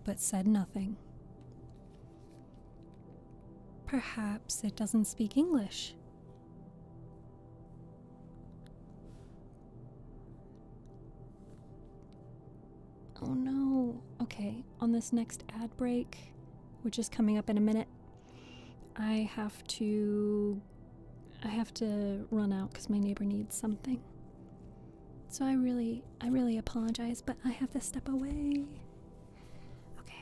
but said nothing. Perhaps it doesn't speak English. Oh no. Okay, on this next ad break, which is coming up in a minute, I have to run out because my neighbor needs something. So I really apologize, but I have to step away. Okay.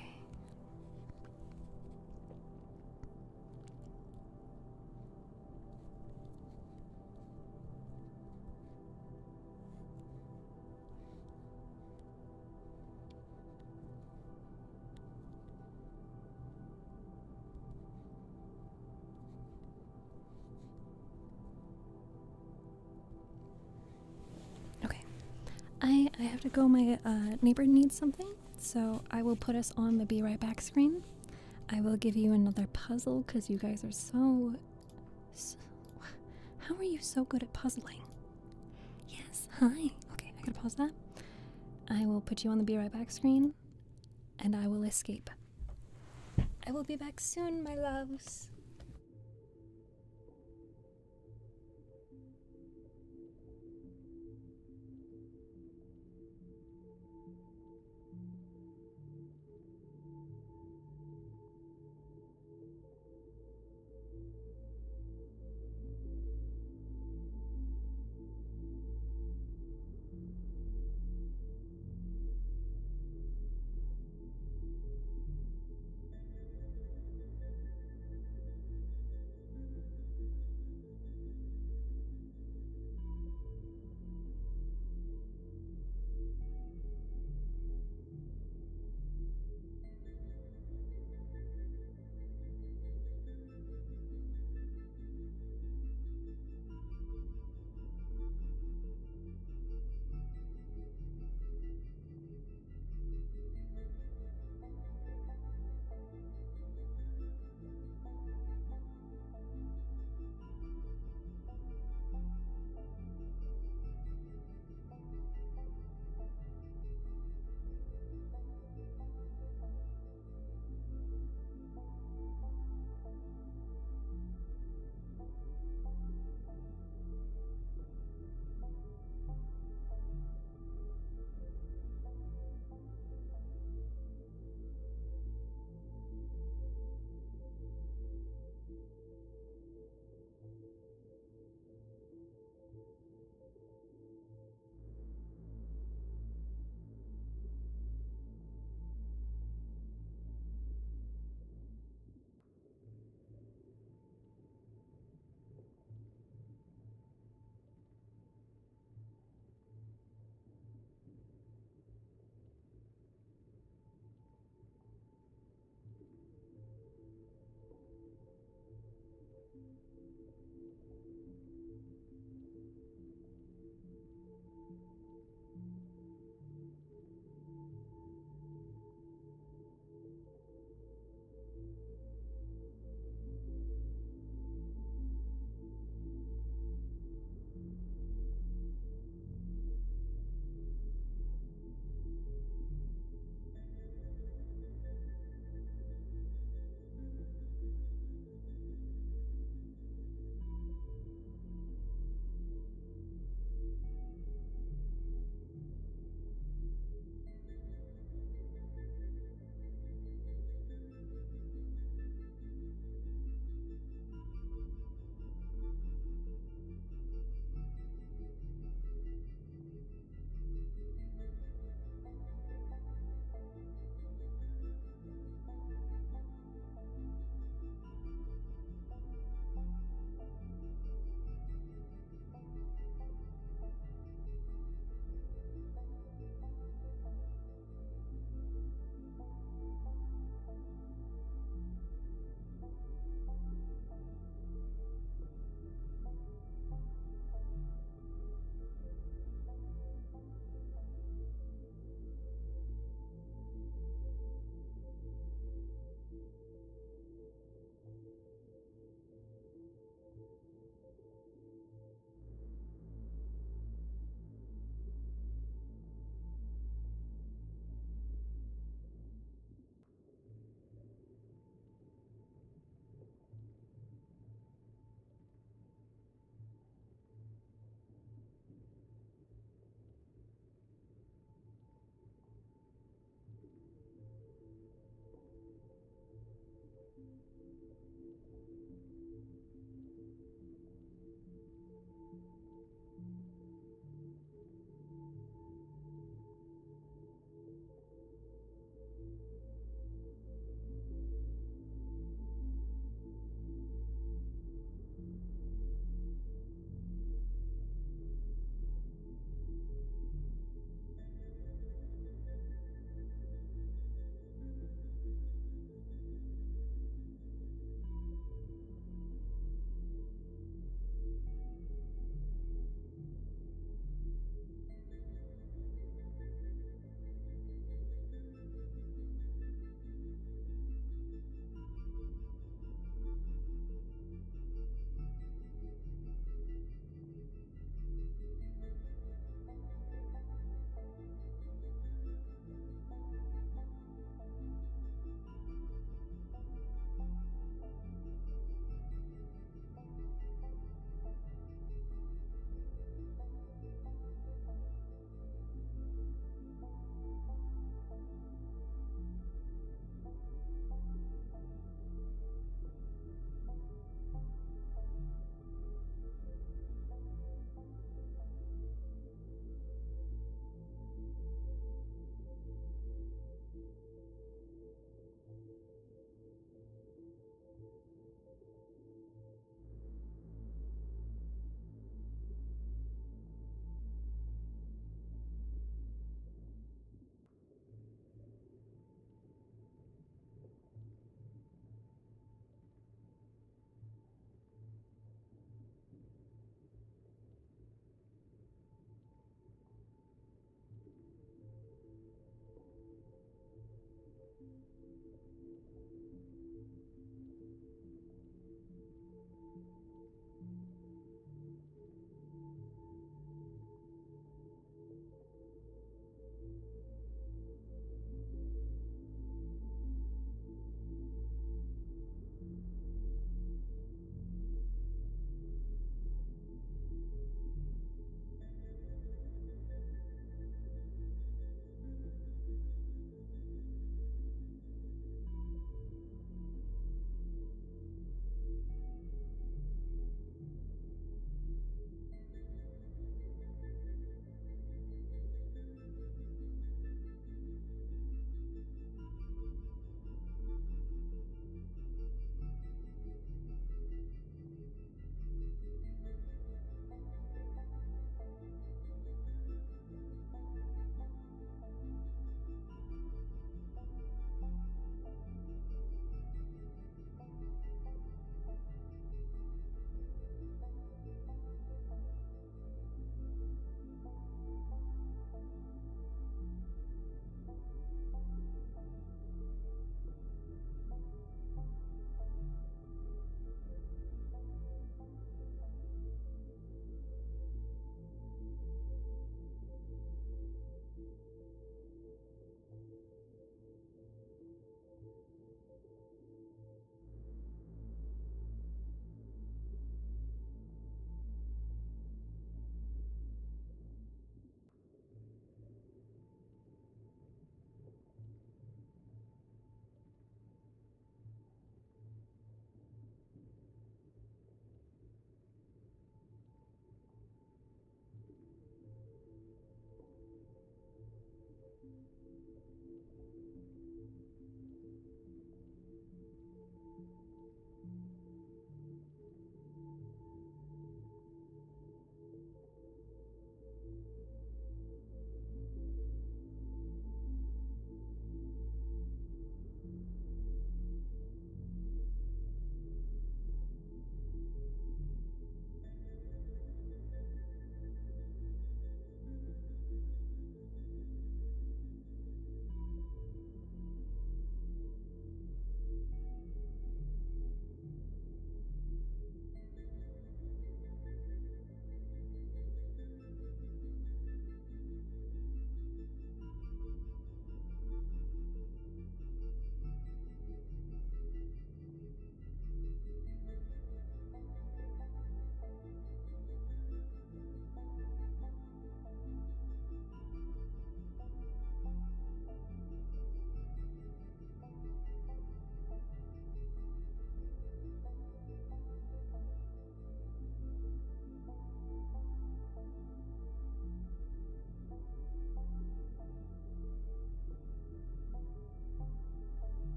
I have to go. My neighbor needs something, so I will put us on the Be Right Back screen. I will give you another puzzle because you guys are so. How are you so good at puzzling? Yes, hi. Okay, I gotta pause that. I will put you on the Be Right Back screen, and I will escape. I will be back soon, my loves.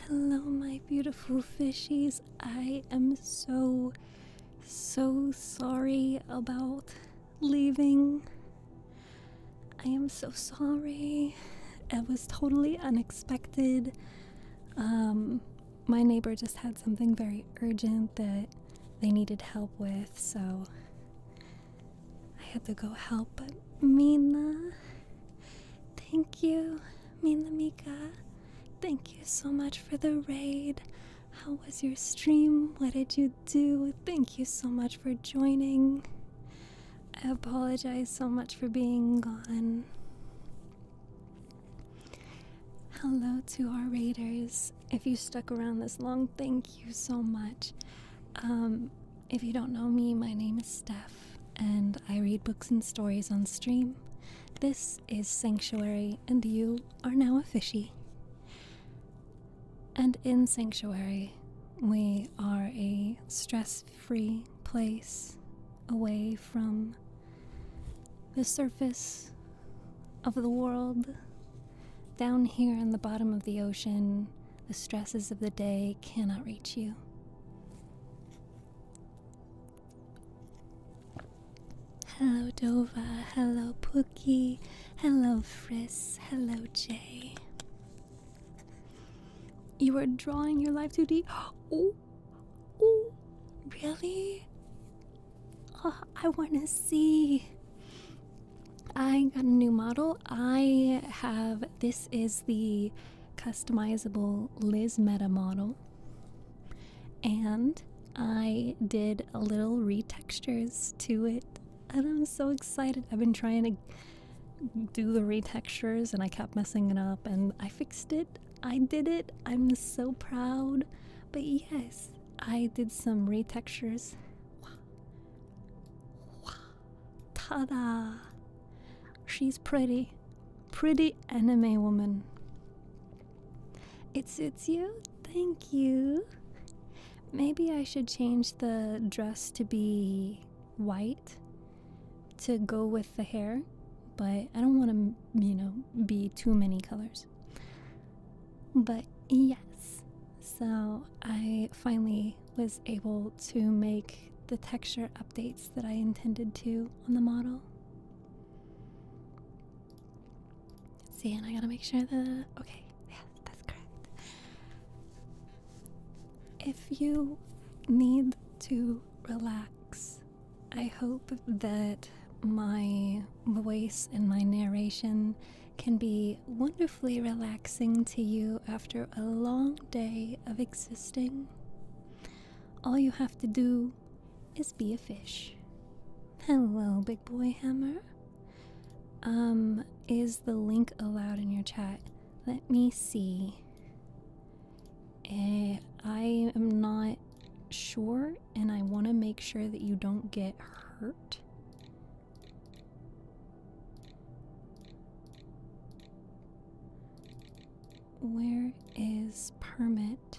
Hello, my beautiful fishies. I am so sorry about leaving. I am so sorry. It was totally unexpected. My neighbor just had something very urgent that they needed help with, so I had to go help. But Mina, thank you. Mina Mika, thank you so much for the raid. How was your stream? What did you do? Thank you so much for joining. I apologize so much for being gone. Hello to our raiders. If you stuck around this long, thank you so much. If you don't know me, my name is Steph, and I read books and stories on stream. This is Sanctuary, and you are now a fishy. And in Sanctuary, we are a stress-free place away from the surface of the world. Down here in the bottom of the ocean, the stresses of the day cannot reach you. Hello Dova, hello Pookie, hello Friss, hello Jay. You are drawing your life 2D. Oh, really? Oh, I want to see. I got a new model. This is the customizable Liz Meta model. And I did a little retextures to it. And I'm so excited. I've been trying to do the retextures and I kept messing it up and I fixed it. I did it. I'm so proud. But yes, I did some retextures. Ta-da! She's pretty. Pretty anime woman. It suits you? Thank you. Maybe I should change the dress to be white to go with the hair, but I don't want to, be too many colors. But yes, so I finally was able to make the texture updates that I intended to on the model. Let's see, and I gotta make sure okay, yeah, that's correct. If you need to relax, I hope that my voice and my narration can be wonderfully relaxing to you after a long day of existing. All you have to do is be a fish. Hello, Big Boy Hammer. Is the link allowed in your chat? Let me see. I am not sure, and I want to make sure that you don't get hurt. Where is permit?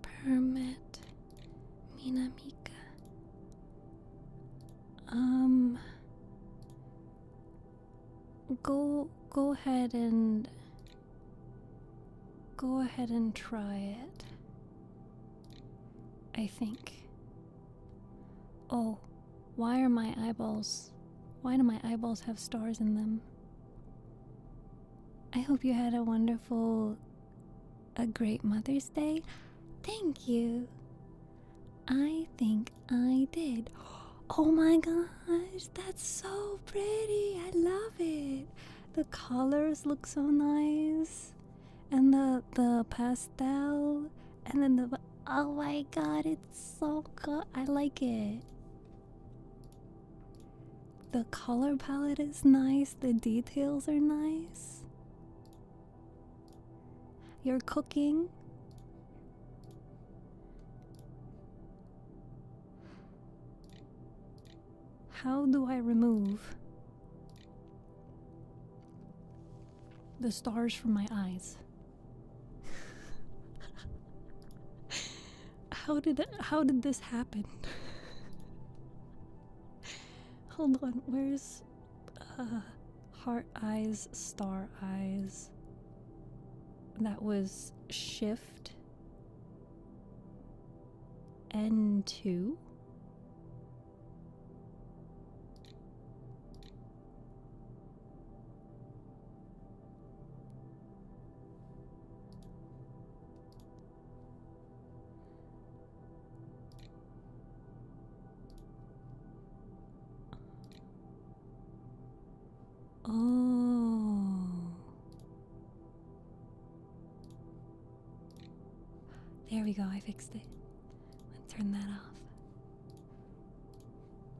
Permit. Minamika. Go ahead and try it. I think. Oh, why do my eyeballs have stars in them? I hope you had a great Mother's Day. Thank you. I think I did. Oh my gosh, that's so pretty. I love it. The colors look so nice. And the pastel. And then oh my god, it's so good. I like it. The color palette is nice. The details are nice. You're cooking. How do I remove the stars from my eyes? How did this happen? Hold on, where's heart eyes, star eyes. That was shift N2. Oh. There we go, I fixed it. Let's turn that off.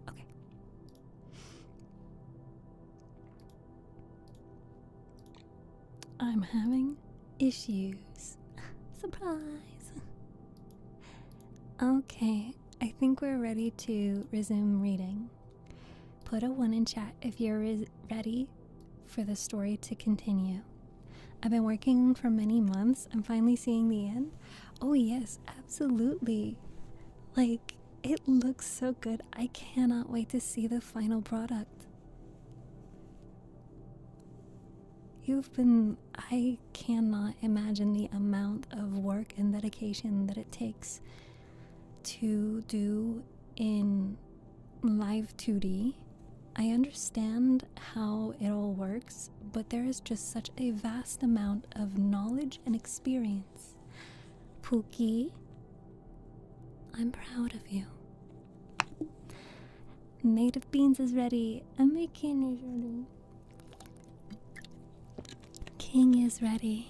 Okay. I'm having issues. Surprise. Okay, I think we're ready to resume reading. Put a 1 in chat if you're ready for the story to continue. I've been working for many months. I'm finally seeing the end. Oh yes, absolutely. Like, it looks so good. I cannot wait to see the final product. I cannot imagine the amount of work and dedication that it takes to do in live 2D. I understand how it all works, but there is just such a vast amount of knowledge and experience. Pookie, I'm proud of you. Native Beans is ready. King is ready. King is ready.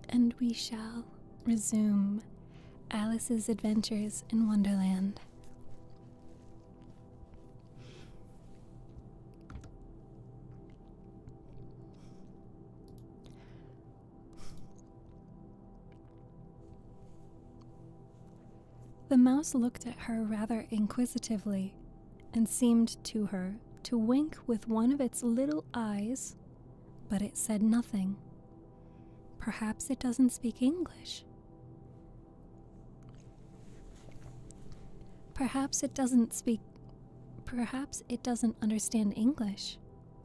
And we shall resume Alice's adventures in Wonderland. The mouse looked at her rather inquisitively and seemed to her to wink with one of its little eyes, but it said nothing. Perhaps it doesn't speak English. Perhaps it doesn't understand English,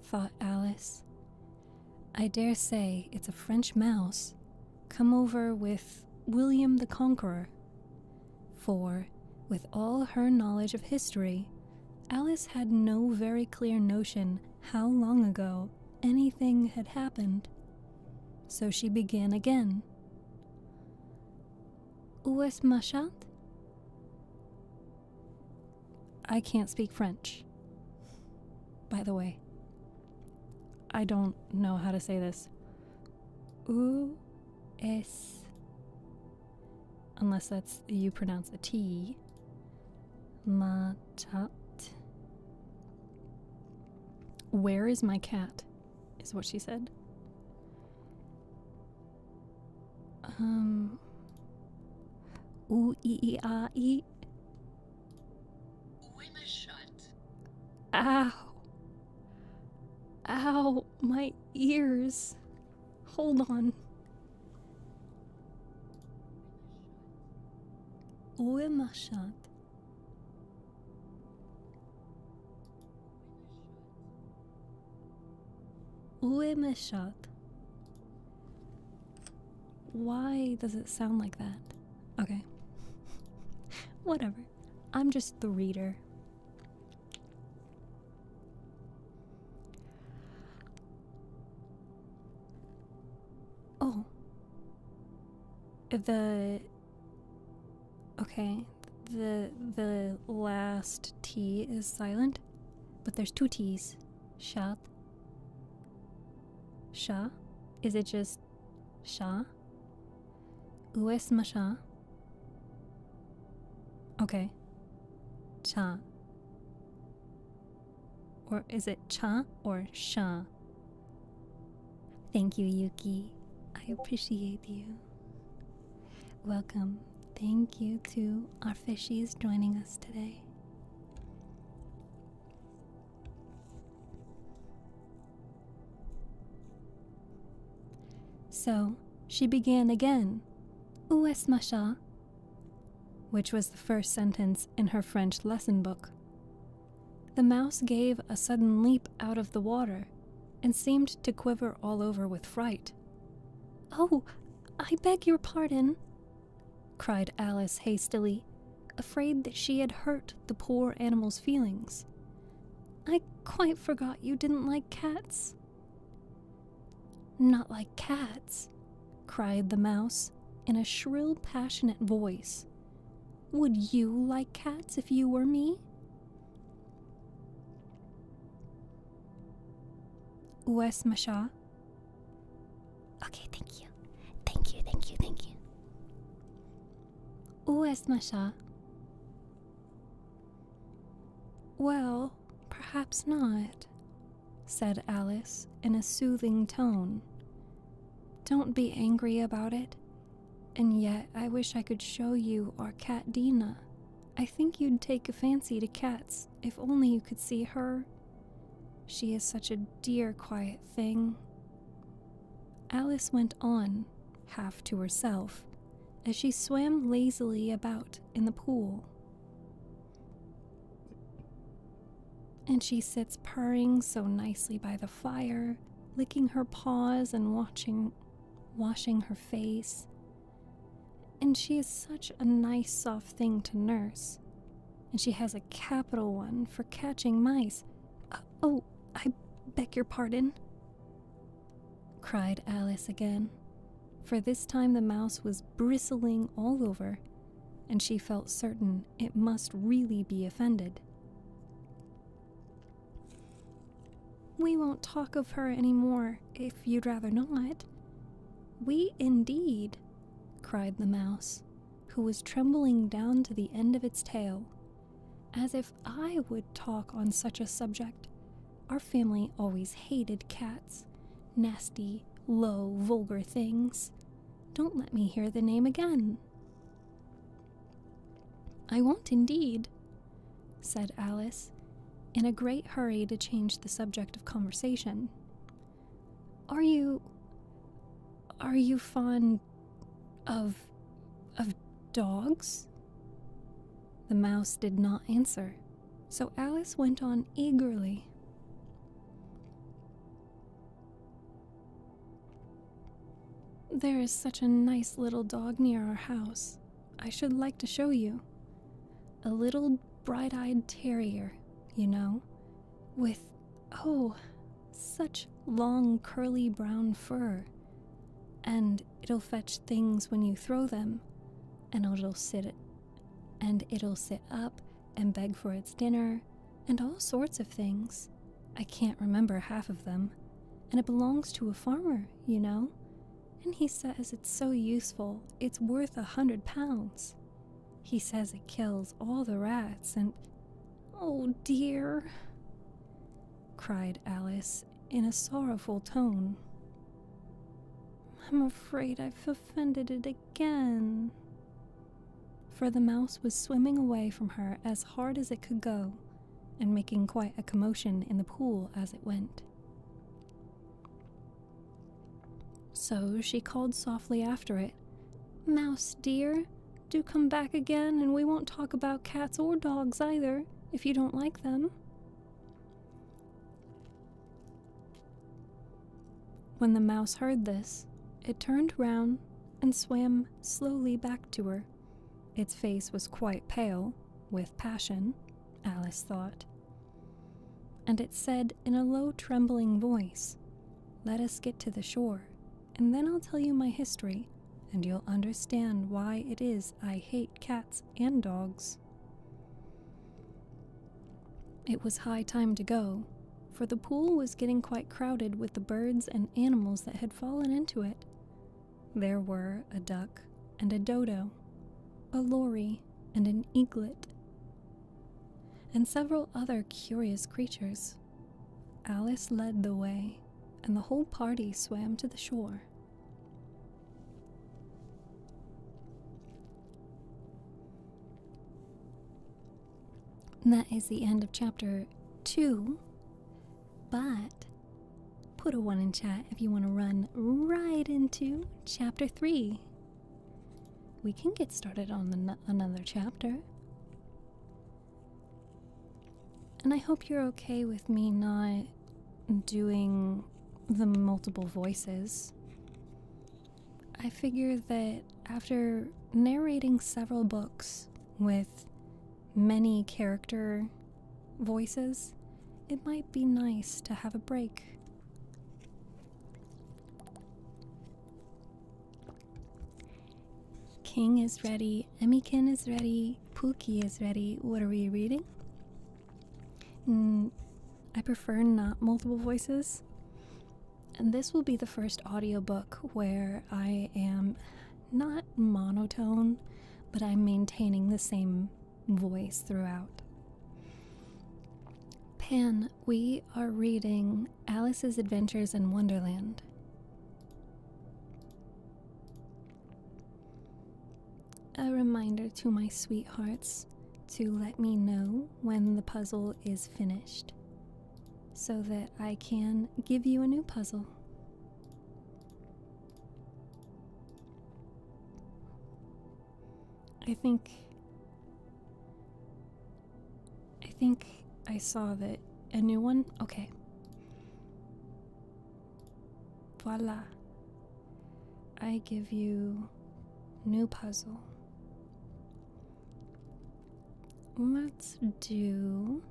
thought Alice. I dare say it's a French mouse, come over with William the Conqueror. For, with all her knowledge of history, Alice had no very clear notion how long ago anything had happened. So she began again. Où est ma chatte? I can't speak French. By the way, I don't know how to say this. Où est, unless that's you pronounce the T. Ma chatte. Where is my cat? Is what she said. Ooh, ee, ah, ee. Ow. Ow, my ears. Hold on. Où est ma chatte? Où est ma chatte? Why does it sound like that? Okay. Whatever. I'm just the reader. Oh. Okay. The last T is silent, but there's 2 T's. Chat. Sha? Is it just Sha? Où est ma chat? Okay. Cha. Or is it cha or sha? Thank you, Yuki. I appreciate you. Welcome. Thank you to our fishies joining us today. So, she began again. Où est ma chat? Which was the first sentence in her French lesson book. The mouse gave a sudden leap out of the water and seemed to quiver all over with fright. "Oh, I beg your pardon," cried Alice hastily, afraid that she had hurt the poor animal's feelings. "I quite forgot you didn't like cats." "Not like cats," cried the mouse in a shrill, passionate voice. "Would you like cats if you were me?" "Wes Masha?" "Okay, thank you. Thank you, thank you, thank you." "Wes Masha?" "Well, perhaps not," said Alice in a soothing tone. "Don't be angry about it. And yet I wish I could show you our cat Dina. I think you'd take a fancy to cats if only you could see her. She is such a dear, quiet thing." Alice went on, half to herself, as she swam lazily about in the pool. "And she sits purring so nicely by the fire, licking her paws and washing her face. And she is such a nice, soft thing to nurse. And she has a capital one for catching mice. Oh, I beg your pardon," cried Alice again, for this time the mouse was bristling all over, and she felt certain it must really be offended. "We won't talk of her any more, if you'd rather not." "We indeed," cried the mouse, who was trembling down to the end of its tail. "As if I would talk on such a subject. Our family always hated cats. Nasty, low, vulgar things. Don't let me hear the name again." "I won't indeed," said Alice, in a great hurry to change the subject of conversation. Are you fond of dogs?" The mouse did not answer, so Alice went on eagerly. "There is such a nice little dog near our house. I should like to show you. A little bright-eyed terrier, you know, with, oh, such long curly brown fur. And it'll fetch things when you throw them, and it'll sit up and beg for its dinner, and all sorts of things. I can't remember half of them. And it belongs to a farmer, you know. And he says it's so useful, it's worth £100. He says it kills all the rats and... Oh dear," cried Alice in a sorrowful tone. "I'm afraid I've offended it again." For the mouse was swimming away from her as hard as it could go, and making quite a commotion in the pool as it went. So she called softly after it, "Mouse dear, do come back again, and we won't talk about cats or dogs either, if you don't like them." When the mouse heard this, it turned round and swam slowly back to her. Its face was quite pale, with passion, Alice thought. And it said in a low, trembling voice, "Let us get to the shore, and then I'll tell you my history, and you'll understand why it is I hate cats and dogs." It was high time to go, for the pool was getting quite crowded with the birds and animals that had fallen into it. There were a duck and a dodo, a lory and an eaglet, and several other curious creatures. Alice led the way, and the whole party swam to the shore. And that is the end of chapter 2, but put a 1 in chat if you want to run right into chapter 3. We can get started on another chapter. And I hope you're okay with me not doing the multiple voices. I figure that after narrating several books with many character voices, it might be nice to have a break. King is ready, Emmykin is ready, Pookie is ready. What are we reading? I prefer not multiple voices. And this will be the first audiobook where I am not monotone, but I'm maintaining the same voice throughout. Pan, we are reading Alice's Adventures in Wonderland. A reminder to my sweethearts to let me know when the puzzle is finished so that I can give you a new puzzle. I think I saw that a new one. Okay. Voila. I give you new puzzle. Let's do...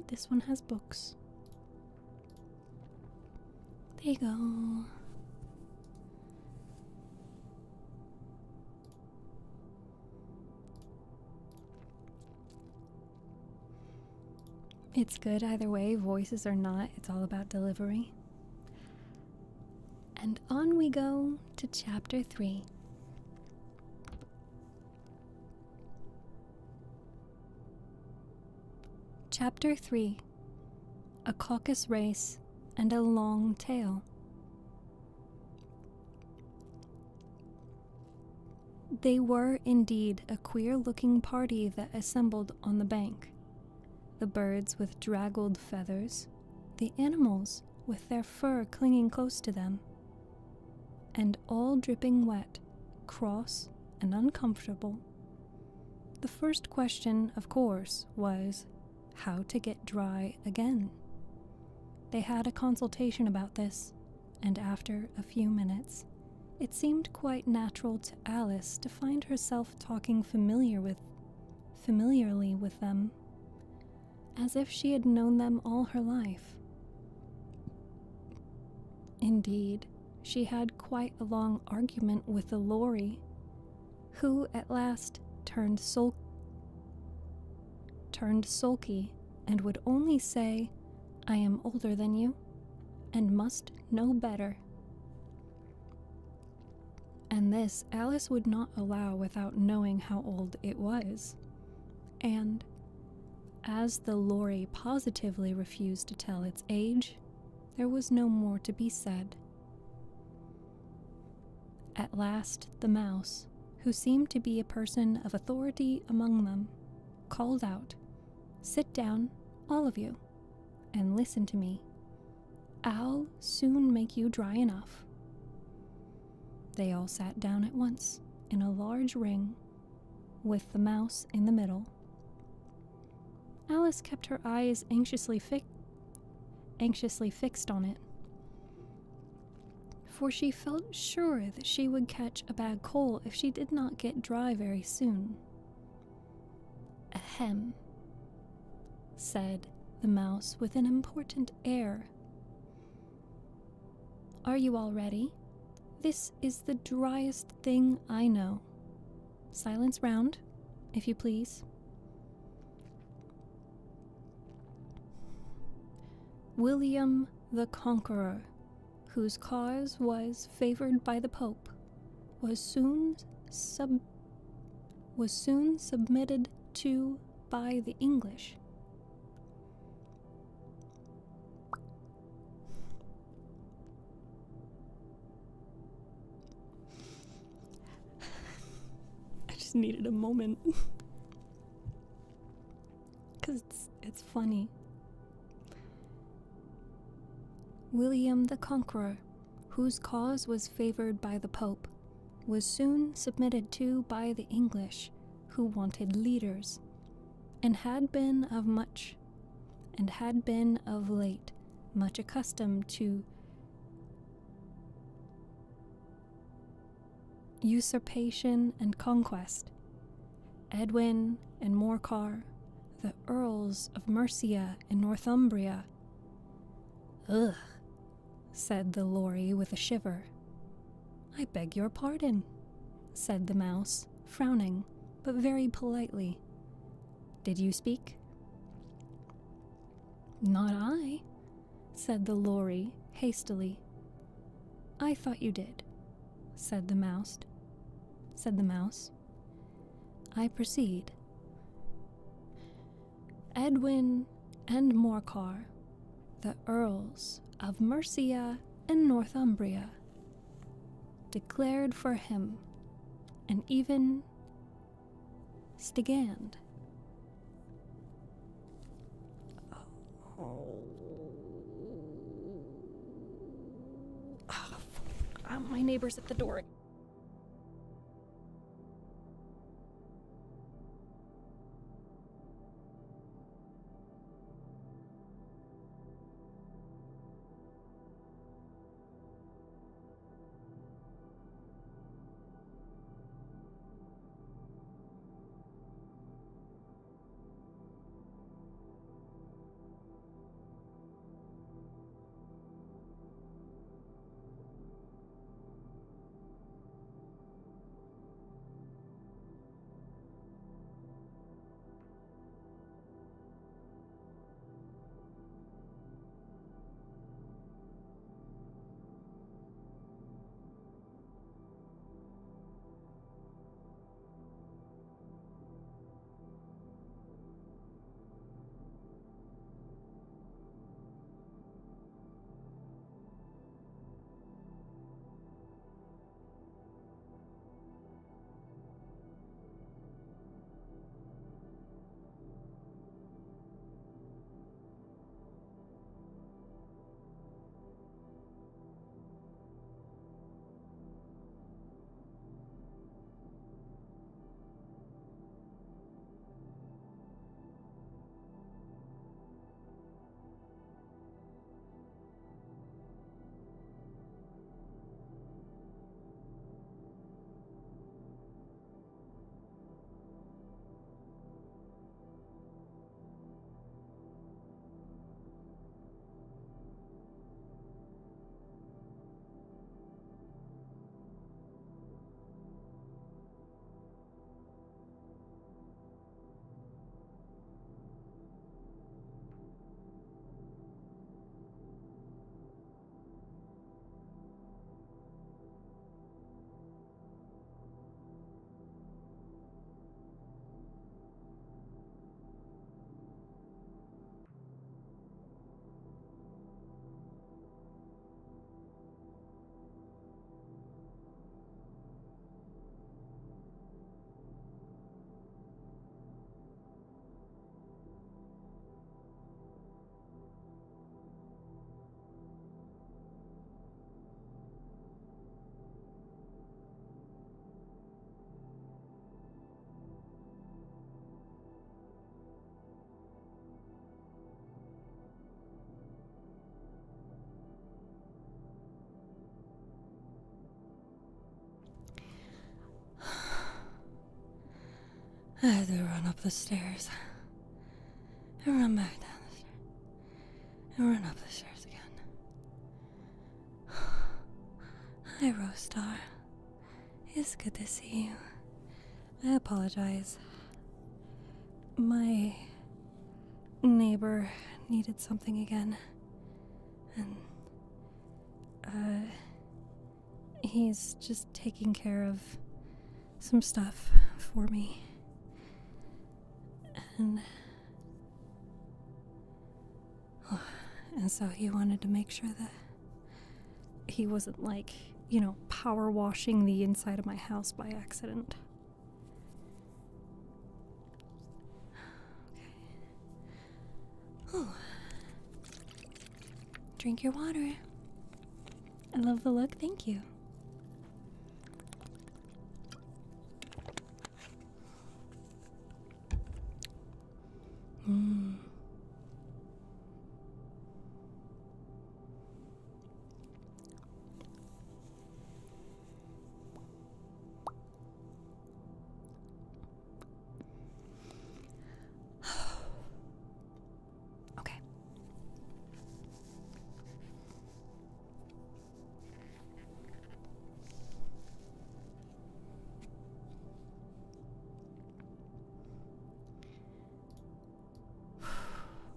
This one has books. There you go. It's good either way, voices or not, it's all about delivery. And on we go to chapter 3. Chapter 3. A caucus race and a long tail. They were indeed a queer-looking party that assembled on the bank. The birds with draggled feathers, the animals with their fur clinging close to them, and all dripping wet, cross, and uncomfortable. The first question, of course, was how to get dry again. They had a consultation about this, and after a few minutes, it seemed quite natural to Alice to find herself talking familiarly with them, as if she had known them all her life. Indeed, she had quite a long argument with the lorry, who at last turned sulky and would only say, "I am older than you, and must know better." And this Alice would not allow without knowing how old it was. And as the lorry positively refused to tell its age, there was no more to be said. At last the mouse, who seemed to be a person of authority among them, called out, "Sit down, all of you, and listen to me. I'll soon make you dry enough." They all sat down at once, in a large ring, with the mouse in the middle. Alice kept her eyes anxiously fixed on it, for she felt sure that she would catch a bad cold if she did not get dry very soon. "Ahem," said the mouse with an important air. "Are you all ready? This is the driest thing I know. Silence round, if you please." William the Conqueror, whose cause was favored by the Pope, was soon submitted to by the English. I just needed a moment because it's funny. William the Conqueror, whose cause was favored by the Pope, was soon submitted to by the English, who wanted leaders, and had been of late much accustomed to usurpation and conquest. Edwin and Morcar, the Earls of Mercia and Northumbria. Ugh, said the Lory with a shiver. I beg your pardon, said the Mouse, frowning, but very politely. Did you speak? Not I, said the Lory hastily. I thought you did, said the Mouse. I proceed. Edwin and Morcar, the Earls of Mercia and Northumbria, declared for him, and even Stigand. My neighbor's at the door. I had to run up the stairs and run back down the stairs and run up the stairs again. Hi, Rostar. It's good to see you. I apologize. My neighbor needed something again, and he's just taking care of some stuff for me. And so he wanted to make sure that he wasn't, like, power washing the inside of my house by accident. Okay. Ooh. Drink your water. I love the look, thank you. Okay.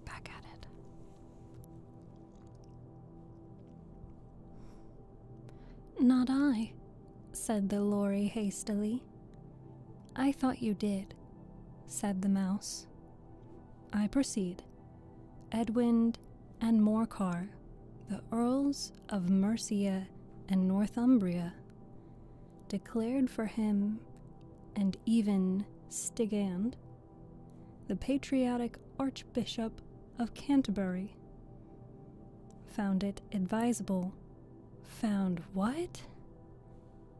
Back at it. Not I, said the Lorry hastily. I thought you did, said the mouse. I proceed. Edwin and Morcar, the Earls of Mercia and Northumbria, declared for him, and even Stigand, the patriotic Archbishop of Canterbury, found it advisable. Found what?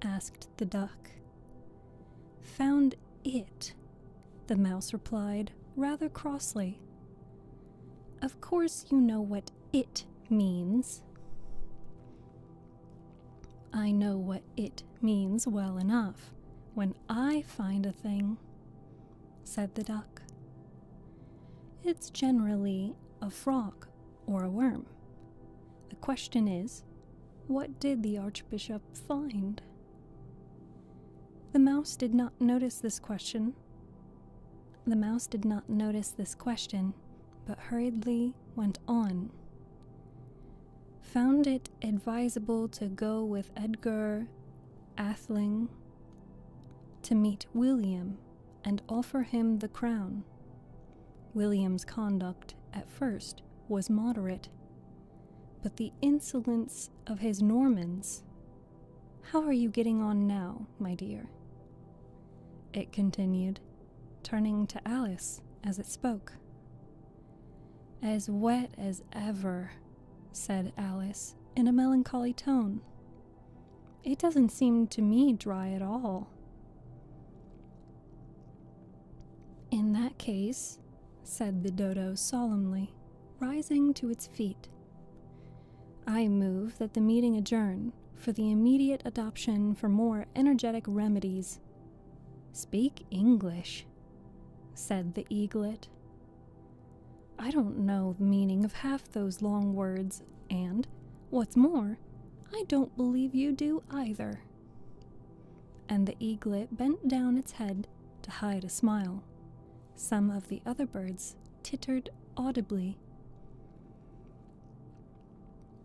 Asked the duck. Found it, the mouse replied rather crossly. Of course you know what it means. I know what it means well enough when I find a thing, said the duck. It's generally a frog or a worm. The question is, what did the Archbishop find? The mouse did not notice this question. But hurriedly went on. Found it advisable to go with Edgar Atheling to meet William and offer him the crown. William's conduct at first was moderate, but the insolence of his Normans. How are you getting on now, my dear? It continued, turning to Alice as it spoke. As wet as ever, said Alice in a melancholy tone. It doesn't seem to me dry at all. In that case, said the dodo solemnly, rising to its feet, I move that the meeting adjourn for the immediate adoption for more energetic remedies. Speak English, said the eaglet. I don't know the meaning of half those long words, and, what's more, I don't believe you do either. And the eaglet bent down its head to hide a smile. Some of the other birds tittered audibly.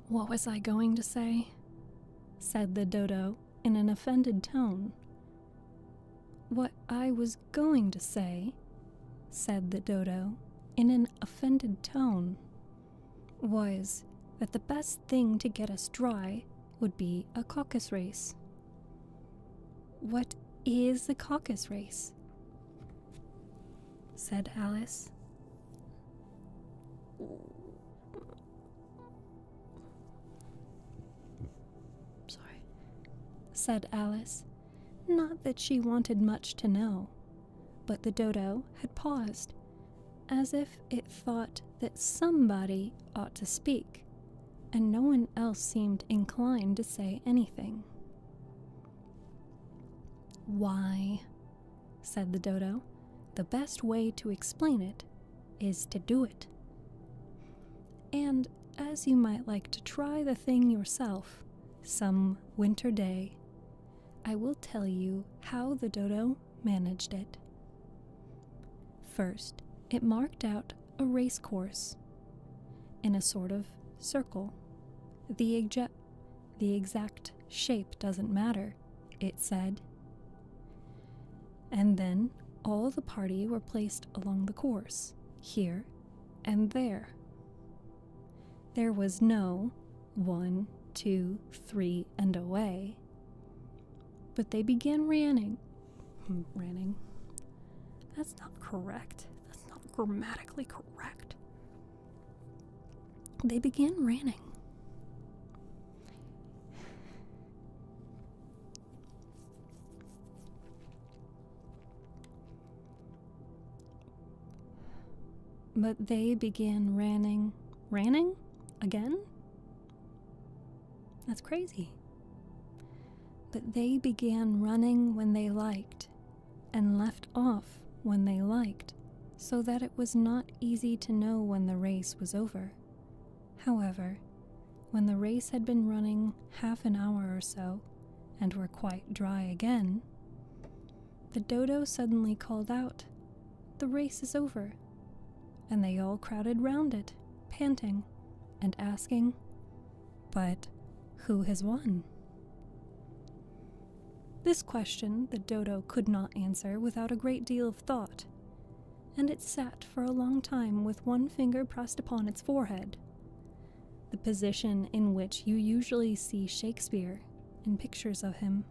What was I going to say? Said the dodo in an offended tone. What I was going to say, said the dodo in an offended tone, was that the best thing to get us dry would be a caucus race. What is a caucus race? Said Alice. Sorry. Said Alice. Not that she wanted much to know, but the dodo had paused, as if it thought that somebody ought to speak, and no one else seemed inclined to say anything. Why, said the dodo, the best way to explain it is to do it. And as you might like to try the thing yourself some winter day, I will tell you how the dodo managed it. First, it marked out a race course in a sort of circle. The exact shape doesn't matter, it said. And then all the party were placed along the course, here and there. There was no 1, 2, 3, and away. But they began ranning. That's not correct. That's not grammatically correct. They began ranning. But they began ranning. Ranning? Again? That's crazy. But they began running when they liked, and left off when they liked, so that it was not easy to know when the race was over. However, when the race had been running half an hour or so, and were quite dry again, the dodo suddenly called out, "The race is over," and they all crowded round it, panting, and asking, "But who has won?" This question the dodo could not answer without a great deal of thought, and it sat for a long time with one finger pressed upon its forehead, the position in which you usually see Shakespeare in pictures of him,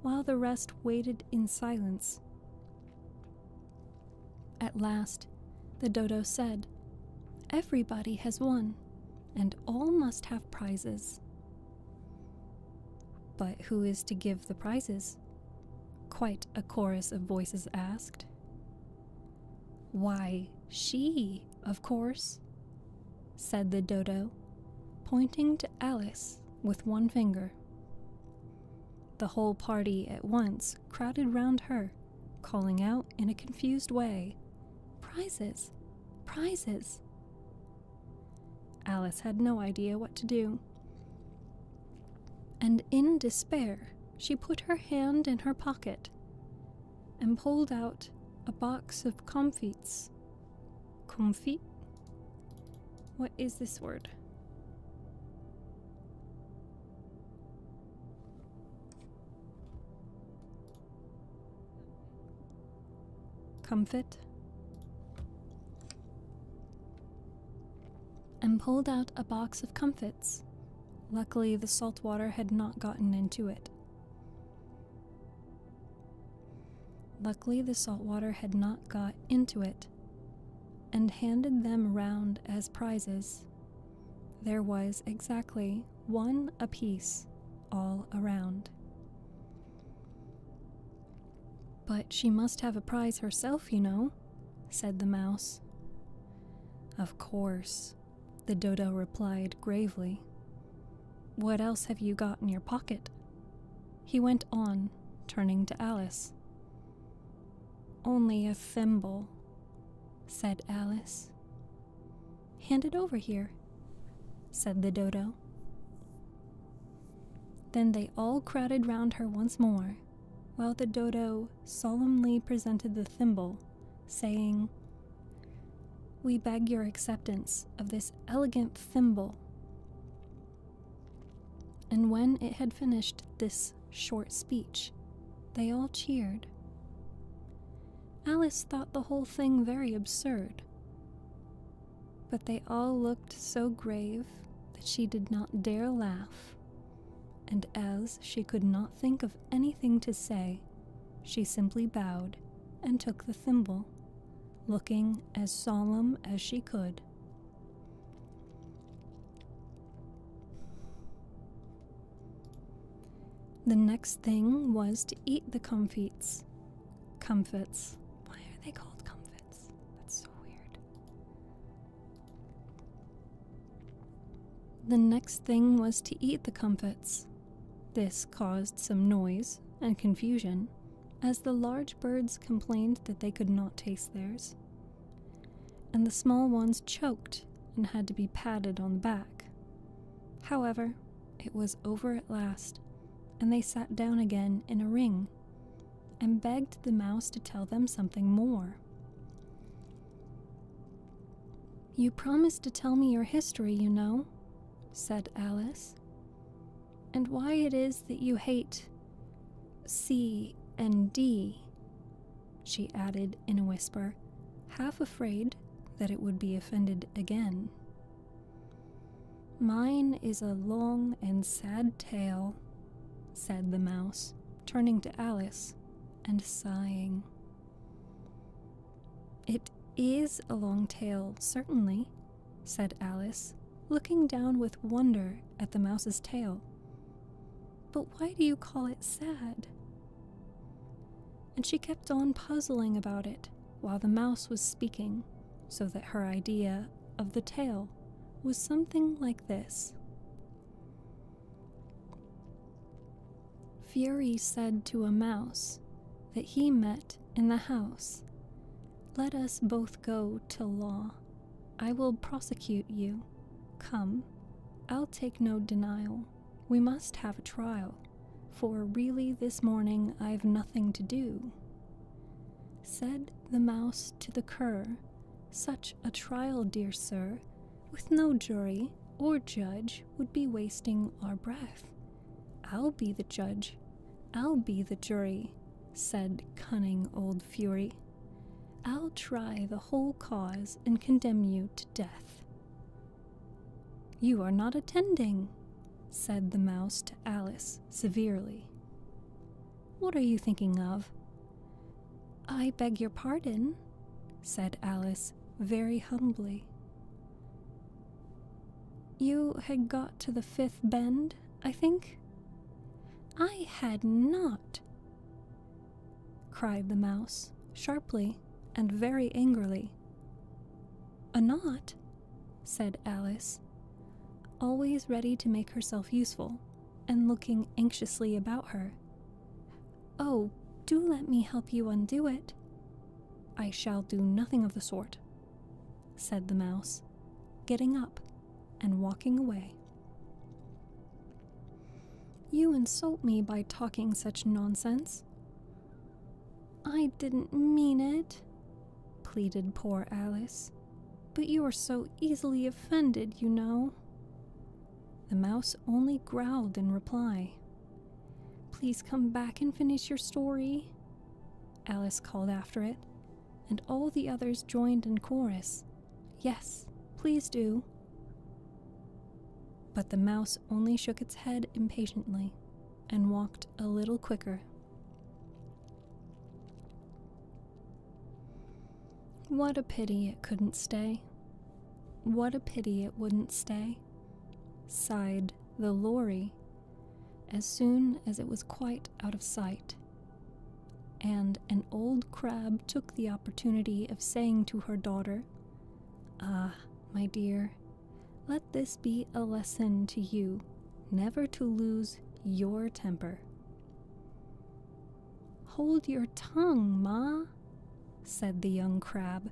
while the rest waited in silence. At last, the dodo said, "Everybody has won, and all must have prizes." "But who is to give the prizes?" quite a chorus of voices asked. "Why, she, of course," said the dodo, pointing to Alice with one finger. The whole party at once crowded round her, calling out in a confused way, "Prizes! Prizes!" Alice had no idea what to do, and in despair she put her hand in her pocket and pulled out a box of comfits. Comfit? What is this word? Comfit? And pulled out a box of comfits. Luckily, the salt water had not gotten into it. And handed them round as prizes. There was exactly one apiece all around. "But she must have a prize herself, you know," said the mouse. "Of course," the dodo replied gravely. "What else have you got in your pocket?" he went on, turning to Alice. "Only a thimble," said Alice. "Hand it over here," said the dodo. Then they all crowded round her once more, while the dodo solemnly presented the thimble, saying, "We beg your acceptance of this elegant thimble." And when it had finished this short speech, they all cheered. Alice thought the whole thing very absurd, but they all looked so grave that she did not dare laugh, and as she could not think of anything to say, she simply bowed and took the thimble, looking as solemn as she could. The next thing was to eat the comfits. Comfits. Why are they called comfits? That's so weird. The next thing was to eat the comfits. This caused some noise and confusion, as the large birds complained that they could not taste theirs, and the small ones choked and had to be patted on the back. However, it was over at last, and they sat down again in a ring and begged the mouse to tell them something more. "You promised to tell me your history, you know," said Alice, "and why it is that you hate C and D," she added in a whisper, half afraid that it would be offended again. "Mine is a long and sad tale," said the mouse, turning to Alice and sighing. "It is a long tale, certainly," said Alice, looking down with wonder at the mouse's tail. "But why do you call it sad?" And she kept on puzzling about it while the mouse was speaking, so that her idea of the tale was something like this. Fury said to a mouse that he met in the house, "Let us both go to law. I will prosecute you. Come, I'll take no denial. We must have a trial, for really this morning I've nothing to do." Said the mouse to the cur, "Such a trial, dear sir, with no jury or judge would be wasting our breath. I'll be the judge, I'll be the jury," said cunning old Fury. "I'll try the whole cause and condemn you to death." "You are not attending," said the mouse to Alice severely. "What are you thinking of?" "I beg your pardon," said Alice very humbly. "You had got to the 5th bend, I think?" "I had not," cried the mouse, sharply and very angrily. "A knot?" said Alice, always ready to make herself useful, and looking anxiously about her. "Oh, do let me help you undo it." "I shall do nothing of the sort," said the mouse, getting up and walking away. "You insult me by talking such nonsense." "I didn't mean it," pleaded poor Alice. "But you are so easily offended, you know." The mouse only growled in reply. "Please come back and finish your story," Alice called after it, and all the others joined in chorus. "Yes, please do." But the mouse only shook its head impatiently and walked a little quicker. What a pity it couldn't stay. What a pity it wouldn't stay, sighed the lorry as soon as it was quite out of sight. And an old crab took the opportunity of saying to her daughter, "Ah, my dear, let this be a lesson to you, never to lose your temper." "Hold your tongue, Ma," said the young crab,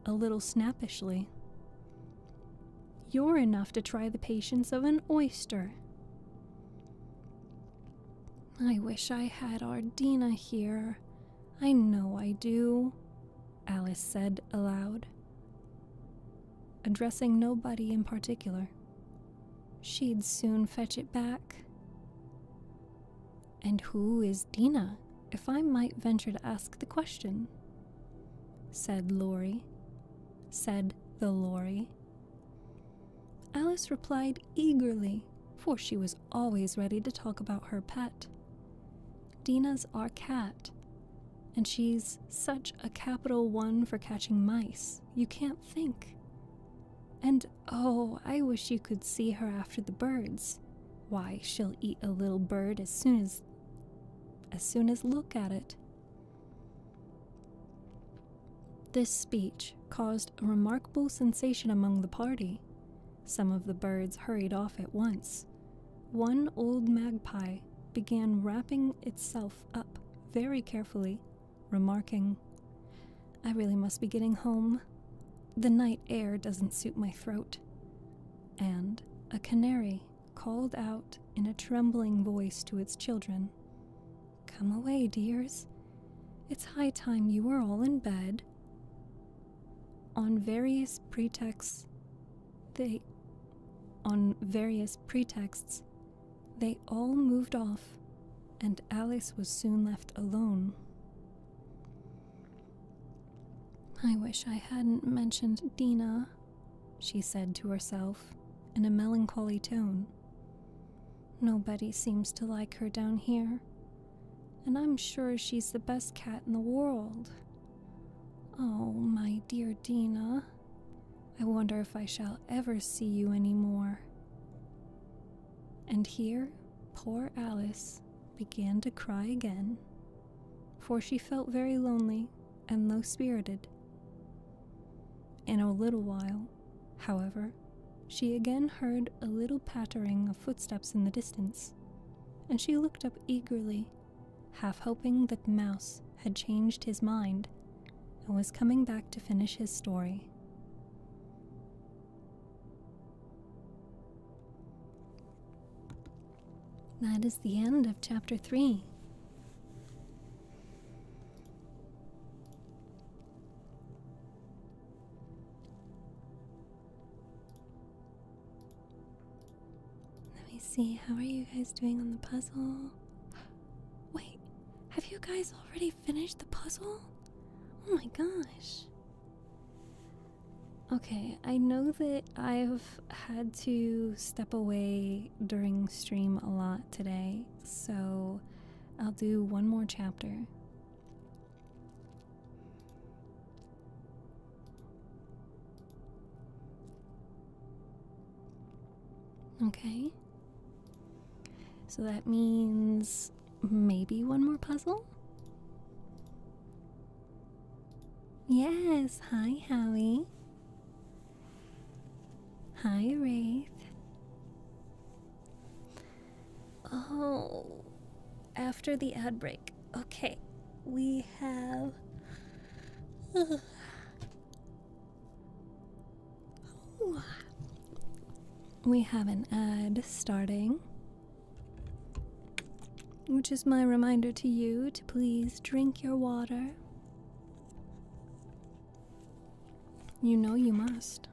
a little snappishly. "You're enough to try the patience of an oyster." "I wish I had our Dina here. I know I do," Alice said aloud, addressing nobody in particular. "She'd soon fetch it back." "And who is Dina, if I might venture to ask the question?" said the lorry. Alice replied eagerly, for she was always ready to talk about her pet. "Dina's our cat, and she's such a capital one for catching mice, you can't think. And oh, I wish you could see her after the birds. Why, she'll eat a little bird as soon as look at it." This speech caused a remarkable sensation among the party. Some of the birds hurried off at once. One old magpie began wrapping itself up very carefully, remarking, "I really must be getting home. The night air doesn't suit my throat." And a canary called out in a trembling voice to its children, "Come away, dears. It's high time you were all in bed." On various pretexts, they all moved off, and Alice was soon left alone. "I wish I hadn't mentioned Dina," she said to herself in a melancholy tone. "Nobody seems to like her down here, and I'm sure she's the best cat in the world. Oh, my dear Dina, I wonder if I shall ever see you any more." And here poor Alice began to cry again, for she felt very lonely and low-spirited. In a little while, however, she again heard a little pattering of footsteps in the distance, and she looked up eagerly, half hoping that the mouse had changed his mind and was coming back to finish his story. That is the end of chapter 3. Let me see, how are you guys doing on the puzzle? Wait, have you guys already finished the puzzle? Oh my gosh. Okay, I know that I've had to step away during stream a lot today, so I'll do one more chapter. Okay. So that means maybe one more puzzle? Yes, hi Howie. Hi, Wraith. Oh, after the ad break. Okay, we have... We have an ad starting, which is my reminder to you to please drink your water. You know you must.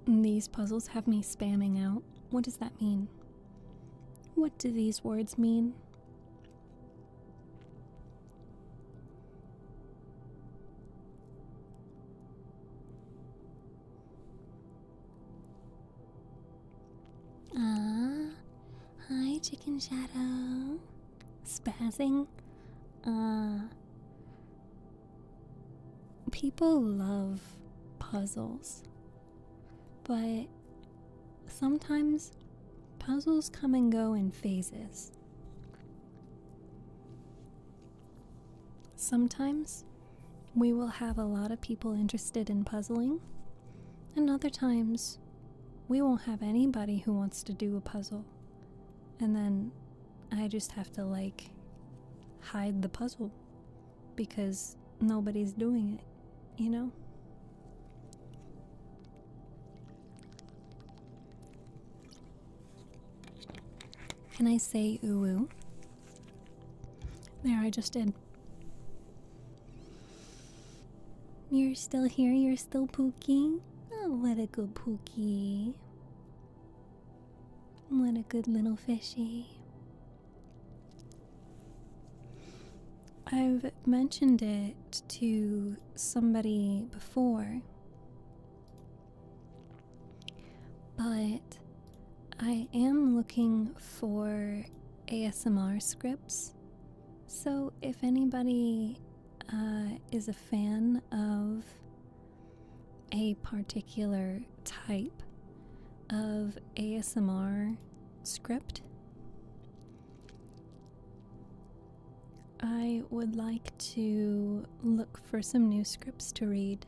These puzzles have me spamming out. What does that mean? What do these words mean? Ah, hi Chicken Shadow. Spazzing? People love puzzles. But sometimes puzzles come and go in phases. Sometimes we will have a lot of people interested in puzzling, and other times we won't have anybody who wants to do a puzzle. And then I just have to hide the puzzle because nobody's doing it, you know? Can I say ooh? There, I just did. You're still here? You're still Pookie? Oh, what a good Pookie. What a good little fishy. I've mentioned it to somebody before, but I am looking for ASMR scripts, so if anybody is a fan of a particular type of ASMR script, I would like to look for some new scripts to read.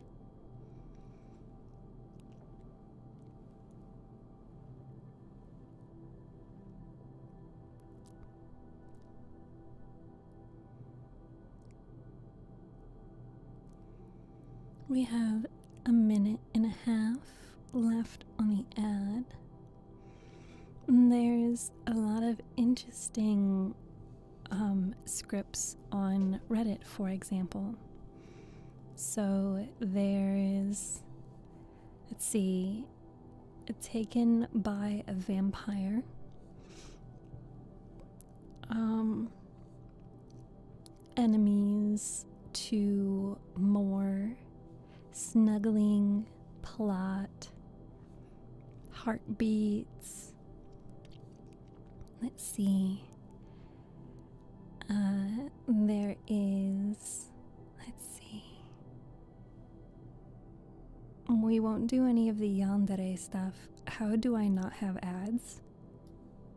We have a minute and a half left on the ad. And there's a lot of interesting scripts on Reddit, for example. So there is, let's see, taken by a vampire. Enemies to more snuggling plot, heartbeats. Let's see. There is, let's see. we won't do any of the yandere stuff. How do I not have ads?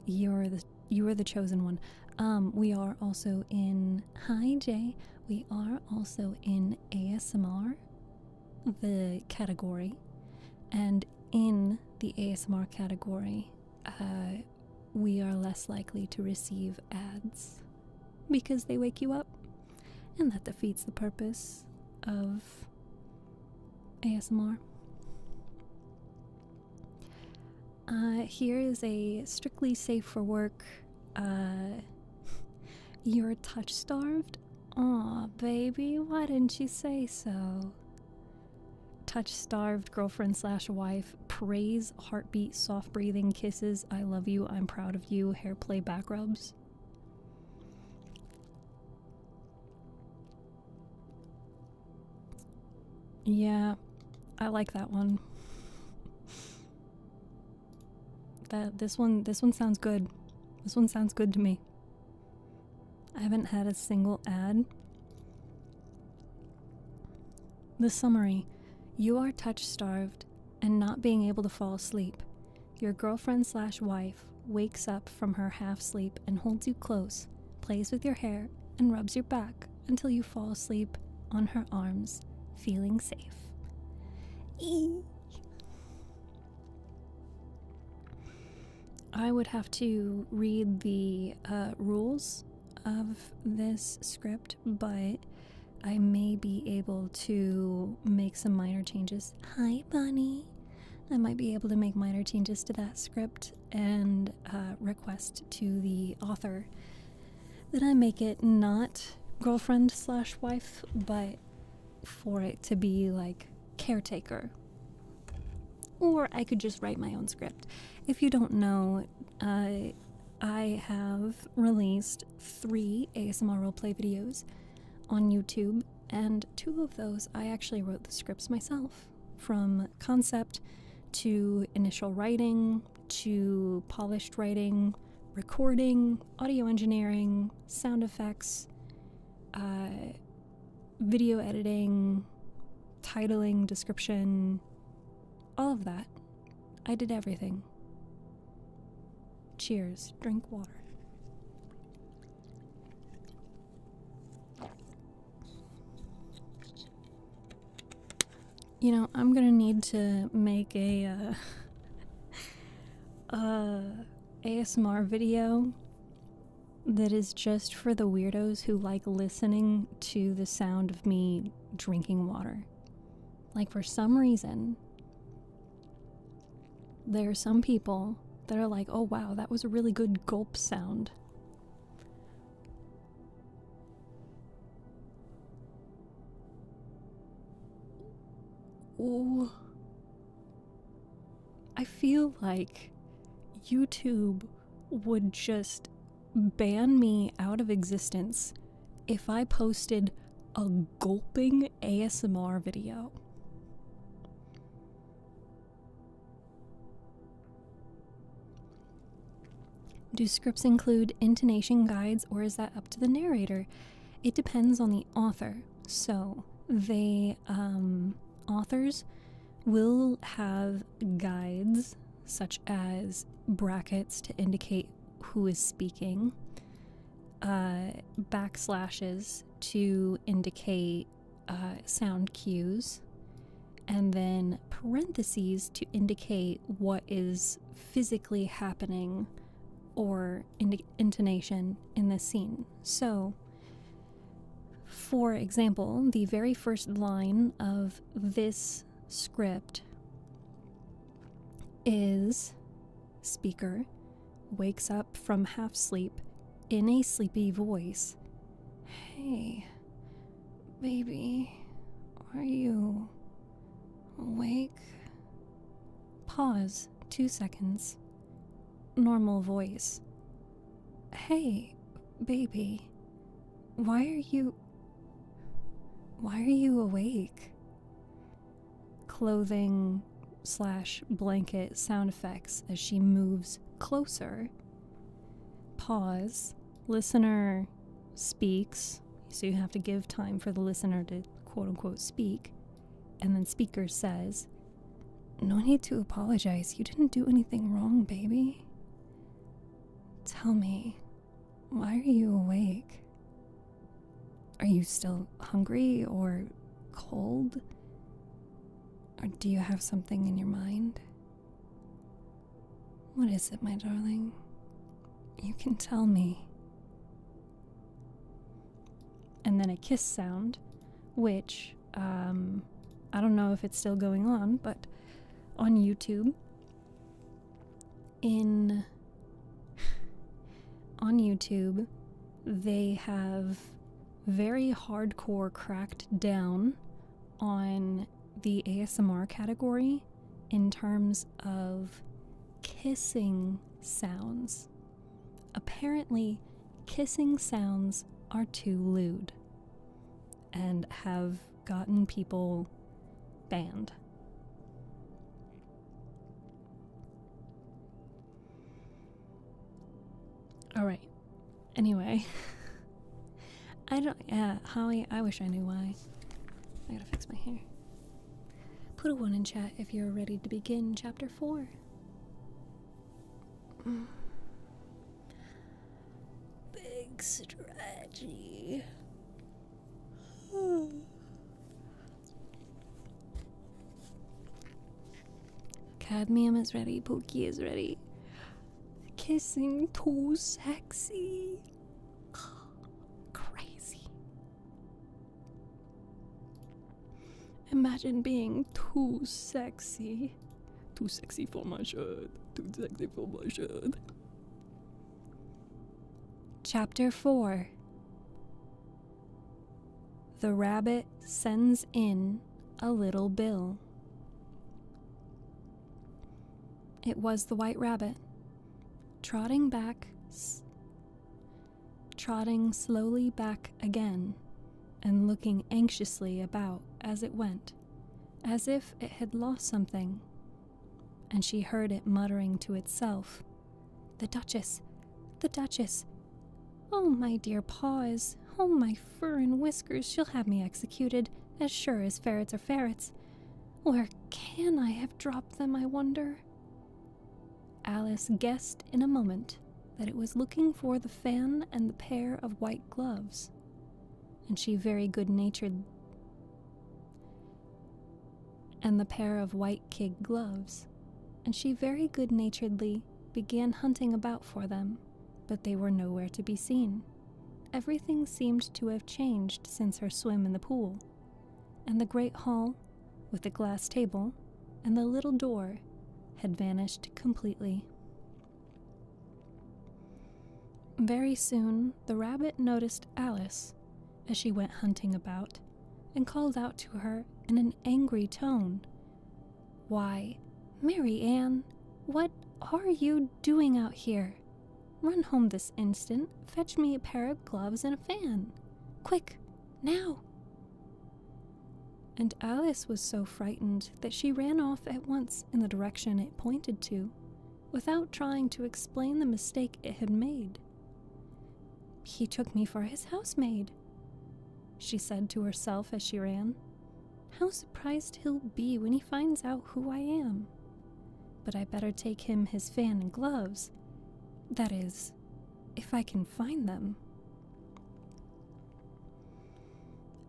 You are the chosen one. We are also in, hi Jay, we are also in ASMR, the category, and in the ASMR category, we are less likely to receive ads because they wake you up, and that defeats the purpose of ASMR. Here is a strictly safe for work. You're touch starved? Aw, baby, why didn't you say so? Touch starved girlfriend slash wife. Praise, heartbeat, soft breathing, kisses, I love you, I'm proud of you, hair play, back rubs. Yeah, I like that one. This one sounds good. This one sounds good to me. I haven't had a single ad. The summary. You are touch starved and not being able to fall asleep. Your girlfriend slash wife wakes up from her half sleep and holds you close, plays with your hair, and rubs your back until you fall asleep on her arms, feeling safe. I would have to read the rules of this script, but I may be able to make some minor changes. Hi, Bunny. I might be able to make minor changes to that script and request to the author that I make it not girlfriend slash wife, but for it to be like caretaker. Or I could just write my own script. If you don't know, I have released 3 ASMR roleplay videos on YouTube, and 2 of those I actually wrote the scripts myself, from concept to initial writing to polished writing, recording, audio engineering, sound effects, video editing, titling, description, all of that. I did everything. Cheers. Drink water. You know, I'm gonna need to make a ASMR video that is just for the weirdos who like listening to the sound of me drinking water. Like, for some reason, there are some people that are like, oh wow, that was a really good gulp sound. Ooh. I feel like YouTube would just ban me out of existence if I posted a gulping ASMR video. Do scripts include intonation guides, or is that up to the narrator? It depends on the author. So they authors will have guides such as brackets to indicate who is speaking, backslashes to indicate sound cues, and then parentheses to indicate what is physically happening or intonation in the scene. So, for example, the very first line of this script is speaker wakes up from half sleep in a sleepy voice. Hey, baby, are you awake? Pause 2 seconds. Normal voice. Hey, baby, why are you awake? Clothing / blanket sound effects as she moves closer. Pause. Listener speaks, so you have to give time for the listener to quote unquote speak. And then speaker says, No need to apologize. You didn't do anything wrong, baby. Tell me, why are you awake? Are you still hungry or cold? Or do you have something in your mind? What is it, my darling? You can tell me. And then a kiss sound, which, I don't know if it's still going on, but on YouTube, on YouTube, they have very hardcore cracked down on the ASMR category in terms of kissing sounds. Apparently, kissing sounds are too lewd and have gotten people banned. All right. Anyway, Holly, I wish I knew why. I gotta fix my hair. Put a 1 in chat if you're ready to begin chapter 4. Big strategy. Cadmium is ready, Pookie is ready. Kissing too sexy. Crazy. Imagine being too sexy. Too sexy for my shirt. Too sexy for my shirt. Chapter 4. The rabbit sends in a little bill. It was the white rabbit, trotting slowly back again, and looking anxiously about as it went, as if it had lost something. And she heard it muttering to itself, "The Duchess, the Duchess. Oh, my dear paws, oh, my fur and whiskers, she'll have me executed, as sure as ferrets are ferrets. Where can I have dropped them, I wonder?" Alice guessed in a moment that it was looking for the fan and the pair of white gloves, and the pair of white kid gloves, and she very good-naturedly began hunting about for them, but they were nowhere to be seen. Everything seemed to have changed since her swim in the pool, and the great hall, with the glass table and the little door, had vanished completely. Very soon, the rabbit noticed Alice as she went hunting about, and called out to her in an angry tone, "Why, Mary Ann, what are you doing out here? Run home this instant, fetch me a pair of gloves and a fan. Quick, now!" And Alice was so frightened that she ran off at once in the direction it pointed to, without trying to explain the mistake it had made. "He took me for his housemaid," she said to herself as she ran. "How surprised he'll be when he finds out who I am. But I better take him his fan and gloves. That is, if I can find them."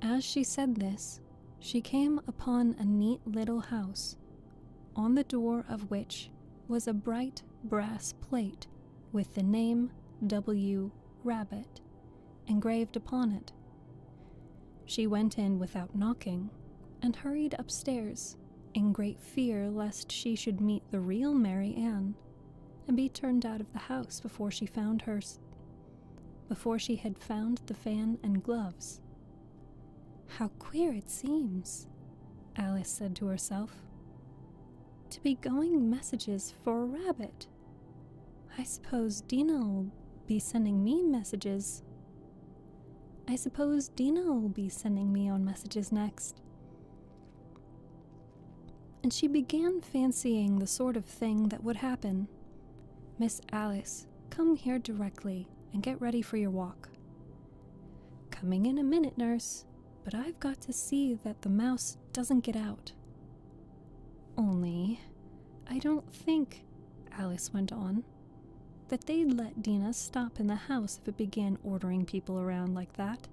As she said this, she came upon a neat little house, on the door of which was a bright brass plate with the name W. Rabbit engraved upon it. She went in without knocking, and hurried upstairs, in great fear lest she should meet the real Mary Ann, and be turned out of the house before she had found the fan and gloves. "How queer it seems," Alice said to herself, "to be going messages for a rabbit. I suppose Dinah'll be sending me messages. I suppose Dinah will be sending me on messages next." And she began fancying the sort of thing that would happen. "Miss Alice, come here directly and get ready for your walk." "Coming in a minute, nurse, but I've got to see that the mouse doesn't get out." Only, I don't think, Alice went on, that they'd let Dina stop in the house if it began ordering people around like that.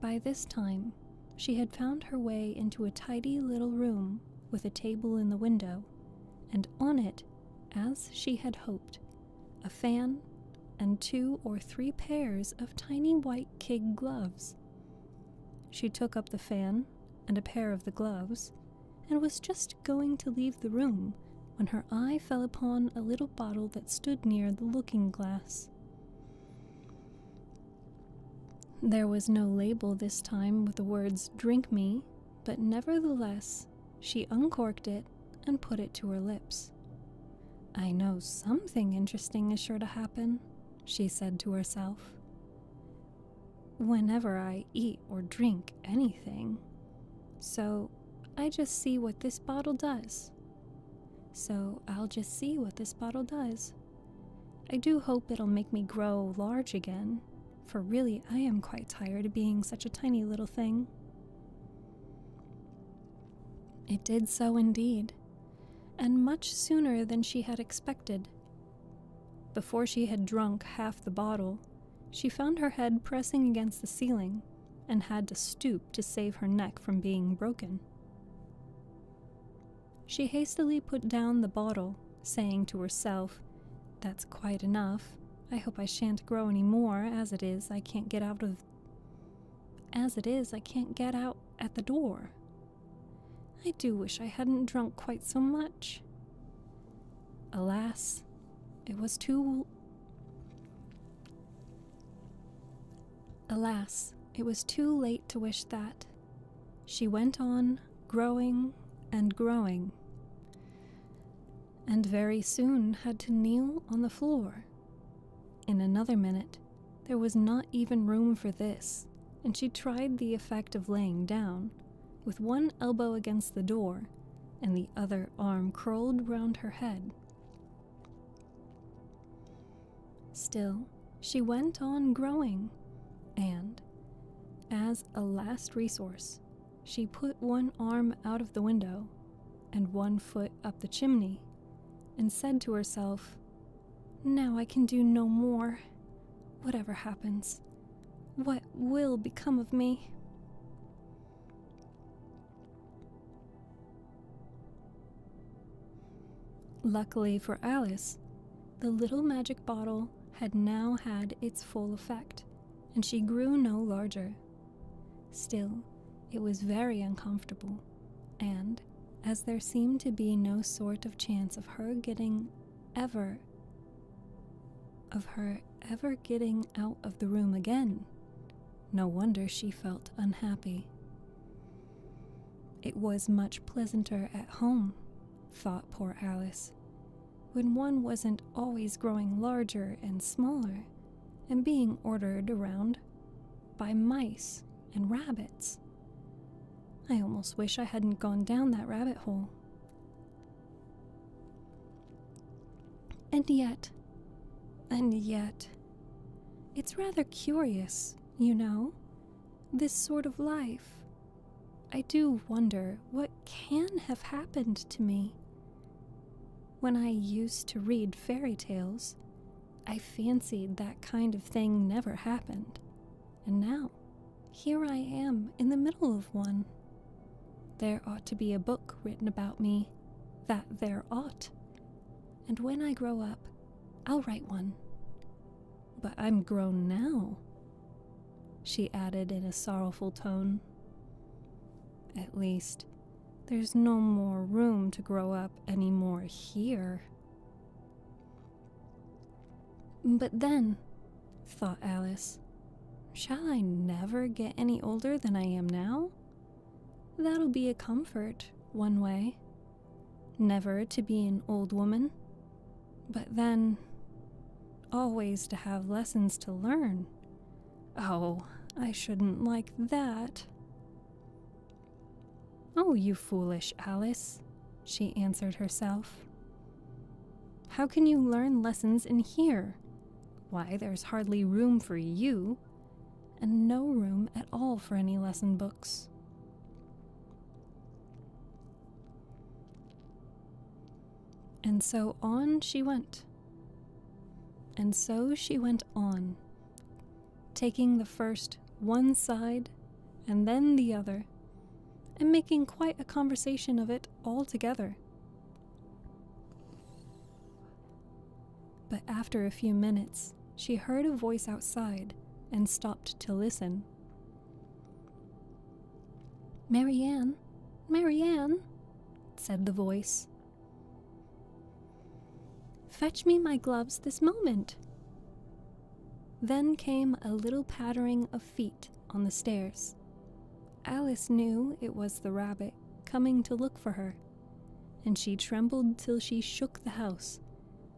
By this time, she had found her way into a tidy little room with a table in the window, and on it, as she had hoped, a fan and 2 or 3 pairs of tiny white kid gloves. She took up the fan and a pair of the gloves and was just going to leave the room when her eye fell upon a little bottle that stood near the looking glass. There was no label this time with the words "Drink me," but nevertheless, she uncorked it and put it to her lips. "I know something interesting is sure to happen," she said to herself. "Whenever I eat or drink anything. So I just see what this bottle does. So I'll just see what this bottle does. I do hope it'll make me grow large again, for really I am quite tired of being such a tiny little thing." It did so indeed, and much sooner than she had expected. Before she had drunk half the bottle, she found her head pressing against the ceiling and had to stoop to save her neck from being broken. She hastily put down the bottle, saying to herself, "That's quite enough. I hope I shan't grow any more. As it is, I can't get out at the door. I do wish I hadn't drunk quite so much." Alas, it was too late to wish that. She went on, growing and growing, and very soon had to kneel on the floor. In another minute, there was not even room for this, and she tried the effect of laying down, with one elbow against the door and the other arm curled round her head. Still, she went on growing, and, as a last resource, she put one arm out of the window and one foot up the chimney, and said to herself, "Now I can do no more. Whatever happens, what will become of me?" Luckily for Alice, the little magic bottle had now had its full effect, and she grew no larger. Still, it was very uncomfortable, and, as there seemed to be no sort of chance of her ever getting out of the room again, no wonder she felt unhappy. It was much pleasanter at home, thought poor Alice, when one wasn't always growing larger and smaller and being ordered around by mice and rabbits. I almost wish I hadn't gone down that rabbit hole. And yet, it's rather curious, this sort of life. I do wonder what can have happened to me. When I used to read fairy tales, I fancied that kind of thing never happened, and now, here I am in the middle of one. There ought to be a book written about me, that there ought, and when I grow up, I'll write one. But I'm grown now," she added in a sorrowful tone. "At least, there's no more room to grow up any more here." "But then," thought Alice, "shall I never get any older than I am now? That'll be a comfort, one way. Never to be an old woman. But then, always to have lessons to learn. Oh, I shouldn't like that." "Oh, you foolish Alice," she answered herself. "How can you learn lessons in here? Why, there's hardly room for you, and no room at all for any lesson books." And so on she went. And so she went on, taking the first one side and then the other, and making quite a conversation of it altogether. But after a few minutes, she heard a voice outside and stopped to listen. "Marianne, Marianne," said the voice. "Fetch me my gloves this moment." Then came a little pattering of feet on the stairs. Alice knew it was the rabbit coming to look for her, and she trembled till she shook the house,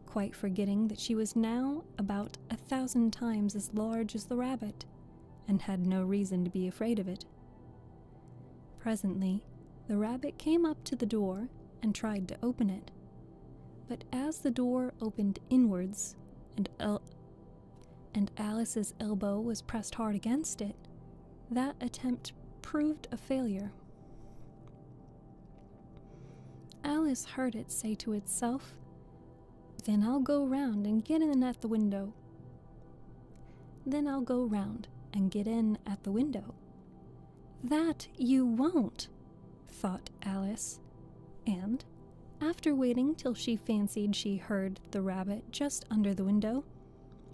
quite forgetting that she was now about 1,000 times as large as the rabbit, and had no reason to be afraid of it. Presently, the rabbit came up to the door and tried to open it. But as the door opened inwards, and Alice's elbow was pressed hard against it, that attempt proved a failure. Alice heard it say to itself, "Then I'll go round and get in at the window." "Then I'll go round and get in at the window." "That you won't," thought Alice, and, after waiting till she fancied she heard the rabbit just under the window,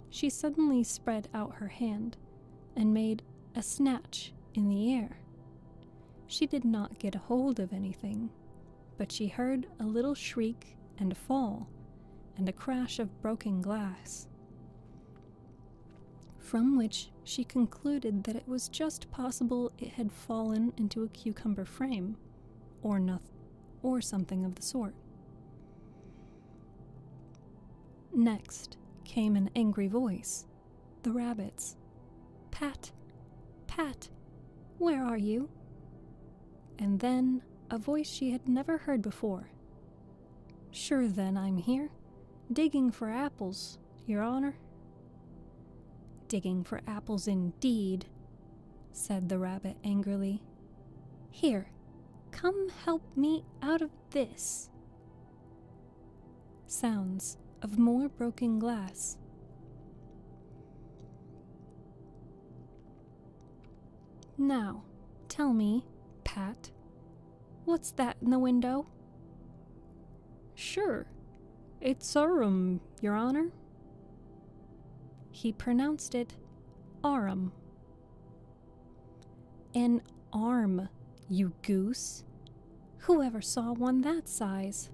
she suddenly spread out her hand and made a snatch in the air. She did not get a hold of anything, but she heard a little shriek and a fall, and a crash of broken glass, from which she concluded that it was just possible it had fallen into a cucumber frame, or something of the sort. Next came an angry voice, the rabbit's. "Pat, Pat, where are you?" And then a voice she had never heard before. "Sure then I'm here, digging for apples, Your Honor." "Digging for apples indeed," said the rabbit angrily. "Here, come help me out of this." Sounds of more broken glass. "Now, tell me, Pat, what's that in the window?" "Sure, it's Arum, Your Honor." He pronounced it Arum. "An arm, you goose. Whoever saw one that size?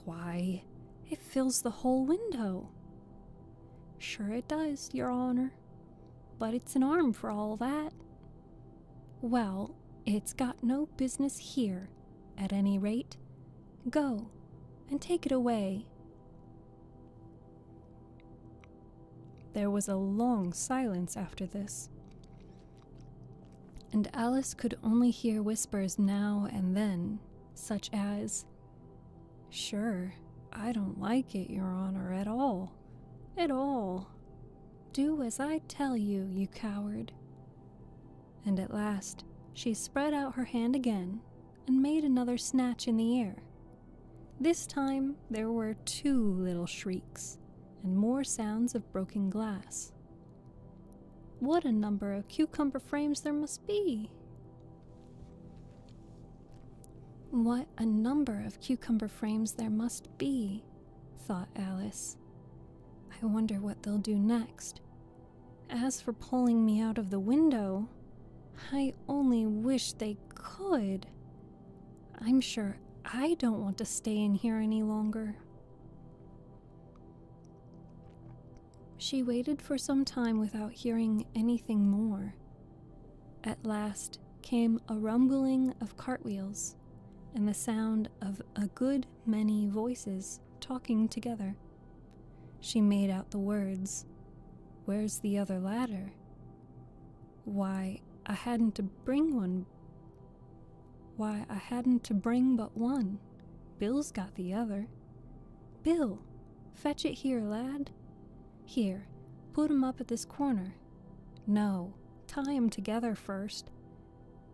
Why, it fills the whole window." "Sure it does, Your Honor, but it's an arm for all that." "Well, it's got no business here, at any rate. Go, and take it away." There was a long silence after this, and Alice could only hear whispers now and then, such as, "Sure, I don't like it, Your Honor, at all. At all. Do as I tell you, you coward." And at last she spread out her hand again and made another snatch in the air. This time there were 2 little shrieks and more sounds of broken glass. What a number of cucumber frames there must be! What a number of cucumber frames there must be, thought Alice. I wonder what they'll do next. As for pulling me out of the window, I only wish they could. I'm sure I don't want to stay in here any longer. She waited for some time without hearing anything more. At last came a rumbling of cartwheels and the sound of a good many voices talking together. She made out the words, "Where's the other ladder? Why, I hadn't to bring but one. Bill's got the other. Bill, fetch it here, lad. Here, put 'em up at this corner. No, tie 'em together first.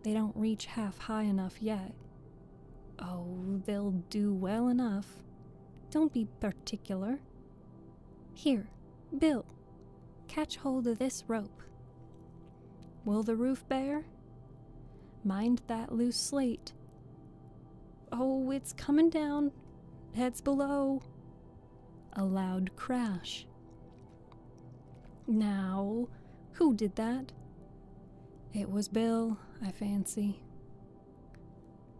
They don't reach half high enough yet. Oh, they'll do well enough. Don't be particular. Here, Bill, catch hold of this rope. Will the roof bear? Mind that loose slate. Oh, it's coming down. Heads below. A loud crash. Now, who did that? It was Bill, I fancy.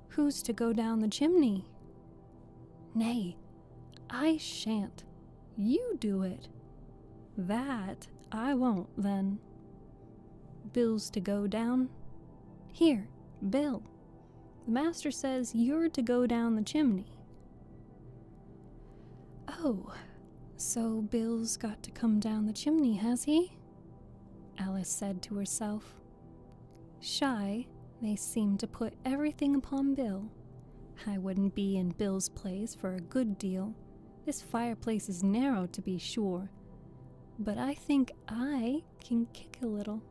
Who's to go down the chimney? Nay, I shan't. You do it. That I won't, then. Bill's to go down. Here, Bill. The master says you're to go down the chimney. Oh, so Bill's got to come down the chimney, has he? Alice said to herself. Shy, they seem to put everything upon Bill. I wouldn't be in Bill's place for a good deal. This fireplace is narrow, to be sure, but I think I can kick a little.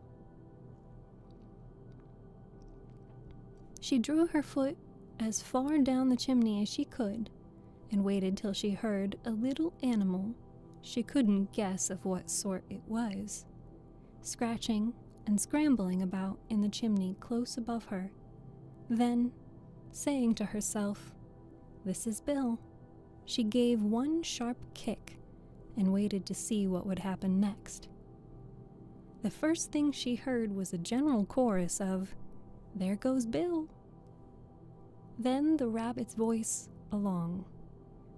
She drew her foot as far down the chimney as she could, and waited till she heard a little animal, she couldn't guess of what sort it was, scratching and scrambling about in the chimney close above her. Then, saying to herself, "This is Bill," she gave one sharp kick and waited to see what would happen next. The first thing she heard was a general chorus of, "There goes Bill." Then the rabbit's voice along,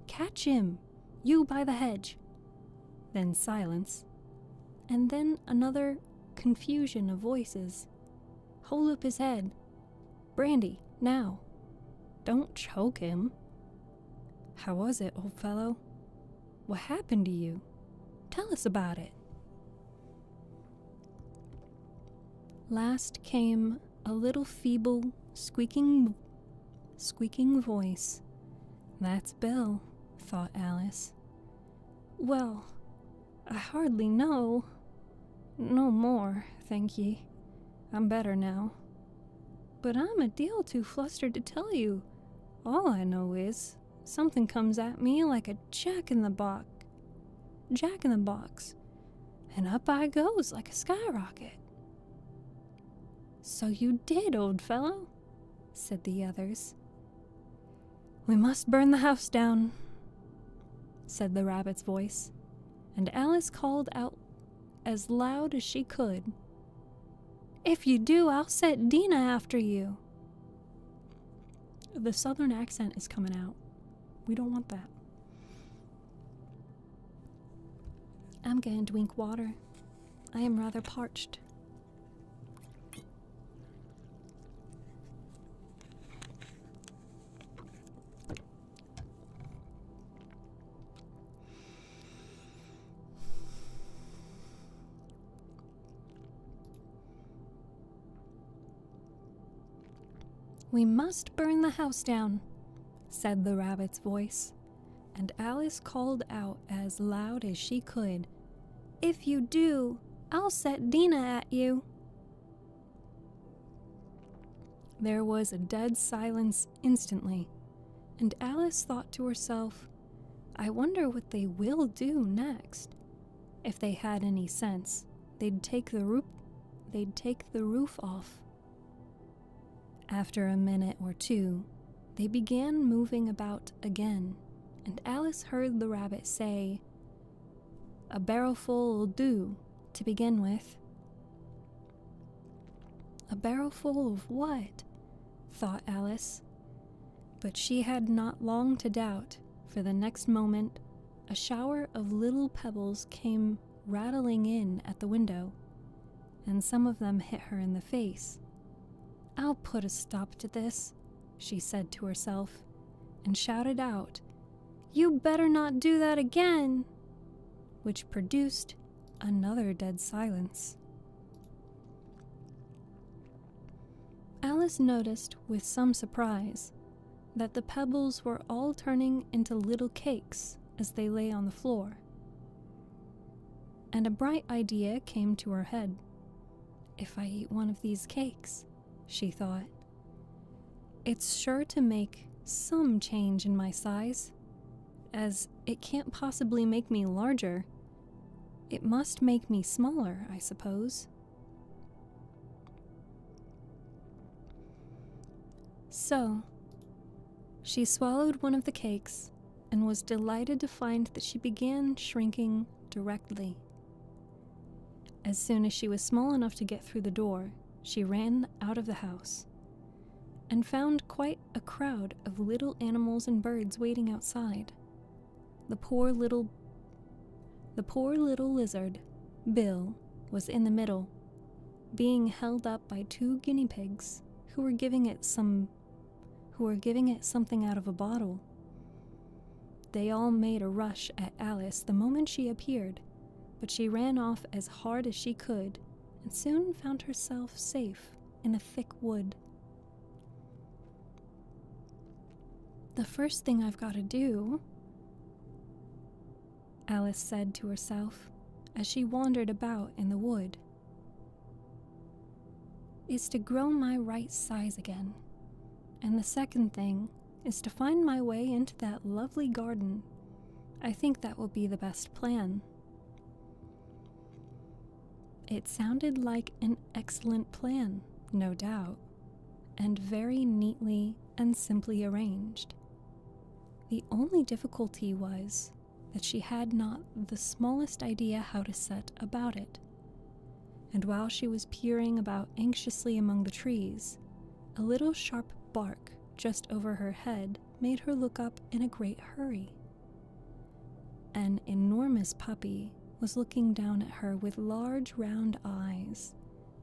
"Catch him, you by the hedge." Then silence, and then another confusion of voices. "Hold up his head. Brandy, now. Don't choke him." "How was it, old fellow? What happened to you? Tell us about it." Last came a little feeble, squeaking voice. "That's Bill," thought Alice. "Well, I hardly know. No more, thank ye. I'm better now. But I'm a deal too flustered to tell you. All I know is something comes at me like a jack-in-the-box, and up I goes like a skyrocket." "So you did, old fellow," said the others. "We must burn the house down," said the rabbit's voice, and Alice called out as loud as she could, "If you do, I'll set Dina after you." The southern accent is coming out. We don't want that. I'm going to drink water. I am rather parched. "We must burn the house down," said the rabbit's voice, and Alice called out as loud as she could, "If you do, I'll set Dina at you." There was a dead silence instantly, and Alice thought to herself, "I wonder what they will do next. If they had any sense, they'd take the roof off." After a minute or two, they began moving about again, and Alice heard the rabbit say, "A barrelful'll do, to begin with." A barrelful of what? Thought Alice. But she had not long to doubt, for the next moment a shower of little pebbles came rattling in at the window, and some of them hit her in the face. "I'll put a stop to this," she said to herself, and shouted out, "You better not do that again," which produced another dead silence. Alice noticed with some surprise that the pebbles were all turning into little cakes as they lay on the floor. And a bright idea came to her head. "If I eat one of these cakes," she thought, "it's sure to make some change in my size. as it can't possibly make me larger. It must make me smaller, I suppose. So, she swallowed one of the cakes and was delighted to find that she began shrinking directly. As soon as she was small enough to get through the door, she ran out of the house and found quite a crowd of little animals and birds waiting outside. The poor little lizard, Bill, was in the middle, being held up by 2 guinea pigs who were giving it something out of a bottle. They all made a rush at Alice the moment she appeared, but she ran off as hard as she could and soon found herself safe in a thick wood. "The first thing I've got to do," Alice said to herself as she wandered about in the wood, "is to grow my right size again. And the second thing is to find my way into that lovely garden. I think that will be the best plan." It sounded like an excellent plan, no doubt, and very neatly and simply arranged. The only difficulty was that she had not the smallest idea how to set about it. And while she was peering about anxiously among the trees, a little sharp bark just over her head made her look up in a great hurry. An enormous puppy was looking down at her with large round eyes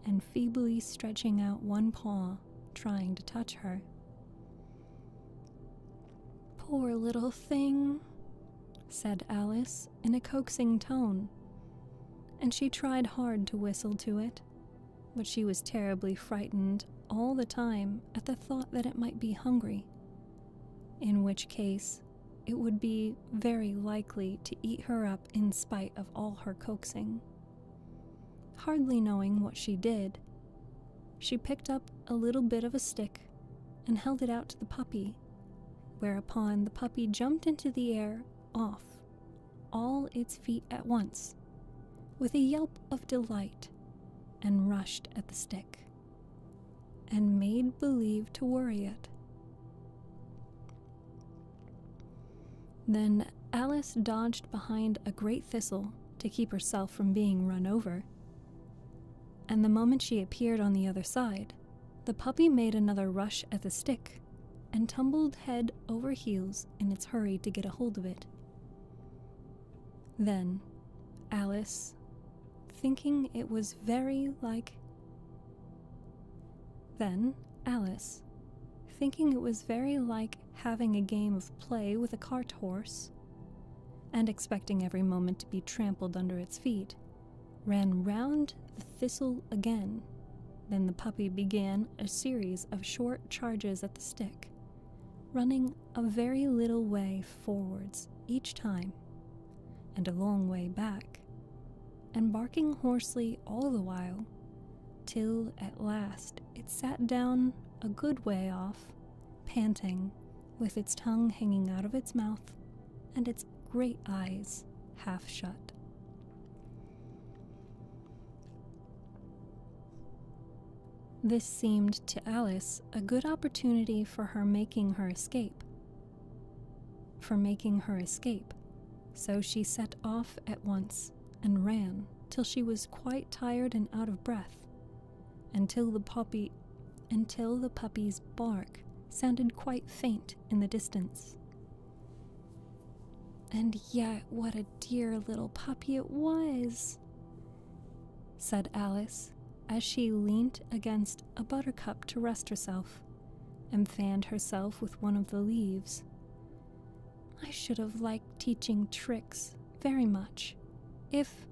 and feebly stretching out one paw, trying to touch her. "Poor little thing," said Alice in a coaxing tone, and she tried hard to whistle to it, but she was terribly frightened all the time at the thought that it might be hungry, in which case it would be very likely to eat her up in spite of all her coaxing. Hardly knowing what she did, she picked up a little bit of a stick and held it out to the puppy, whereupon the puppy jumped into the air off all its feet at once, with a yelp of delight, and rushed at the stick, and made believe to worry it. Then Alice dodged behind a great thistle to keep herself from being run over, and the moment she appeared on the other side, the puppy made another rush at the stick and tumbled head over heels in its hurry to get a hold of it. Then Alice, thinking it was very like having a game of play with a cart horse, and expecting every moment to be trampled under its feet, ran round the thistle again. Then the puppy began a series of short charges at the stick, running a very little way forwards each time, and a long way back, and barking hoarsely all the while, till at last it sat down a good way off, panting, with its tongue hanging out of its mouth and its great eyes half shut. This seemed to Alice a good opportunity for making her escape. So she set off at once and ran till she was quite tired and out of breath, until the puppy's bark sounded quite faint in the distance. "And yet what a dear little puppy it was," said Alice, as she leant against a buttercup to rest herself, and fanned herself with one of the leaves. "I should have liked teaching tricks very much, if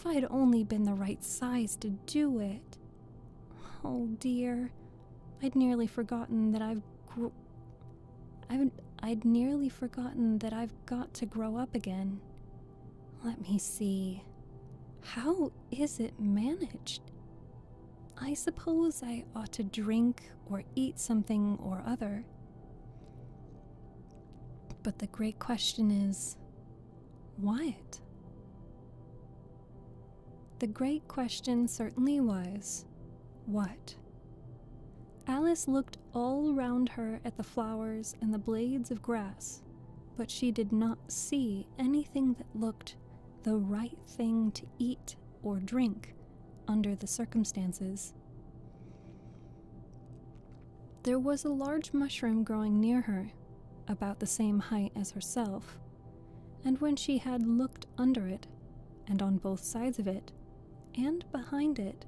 I'd only been the right size to do it. Oh dear, I'd nearly forgotten that I've got to grow up again. Let me see. How is it managed? I suppose I ought to drink or eat something or other. But the great question is, what? The great question certainly was, what? Alice looked all around her at the flowers and the blades of grass, but she did not see anything that looked the right thing to eat or drink under the circumstances. There was a large mushroom growing near her, about the same height as herself, and when she had looked under it, and on both sides of it, and behind it,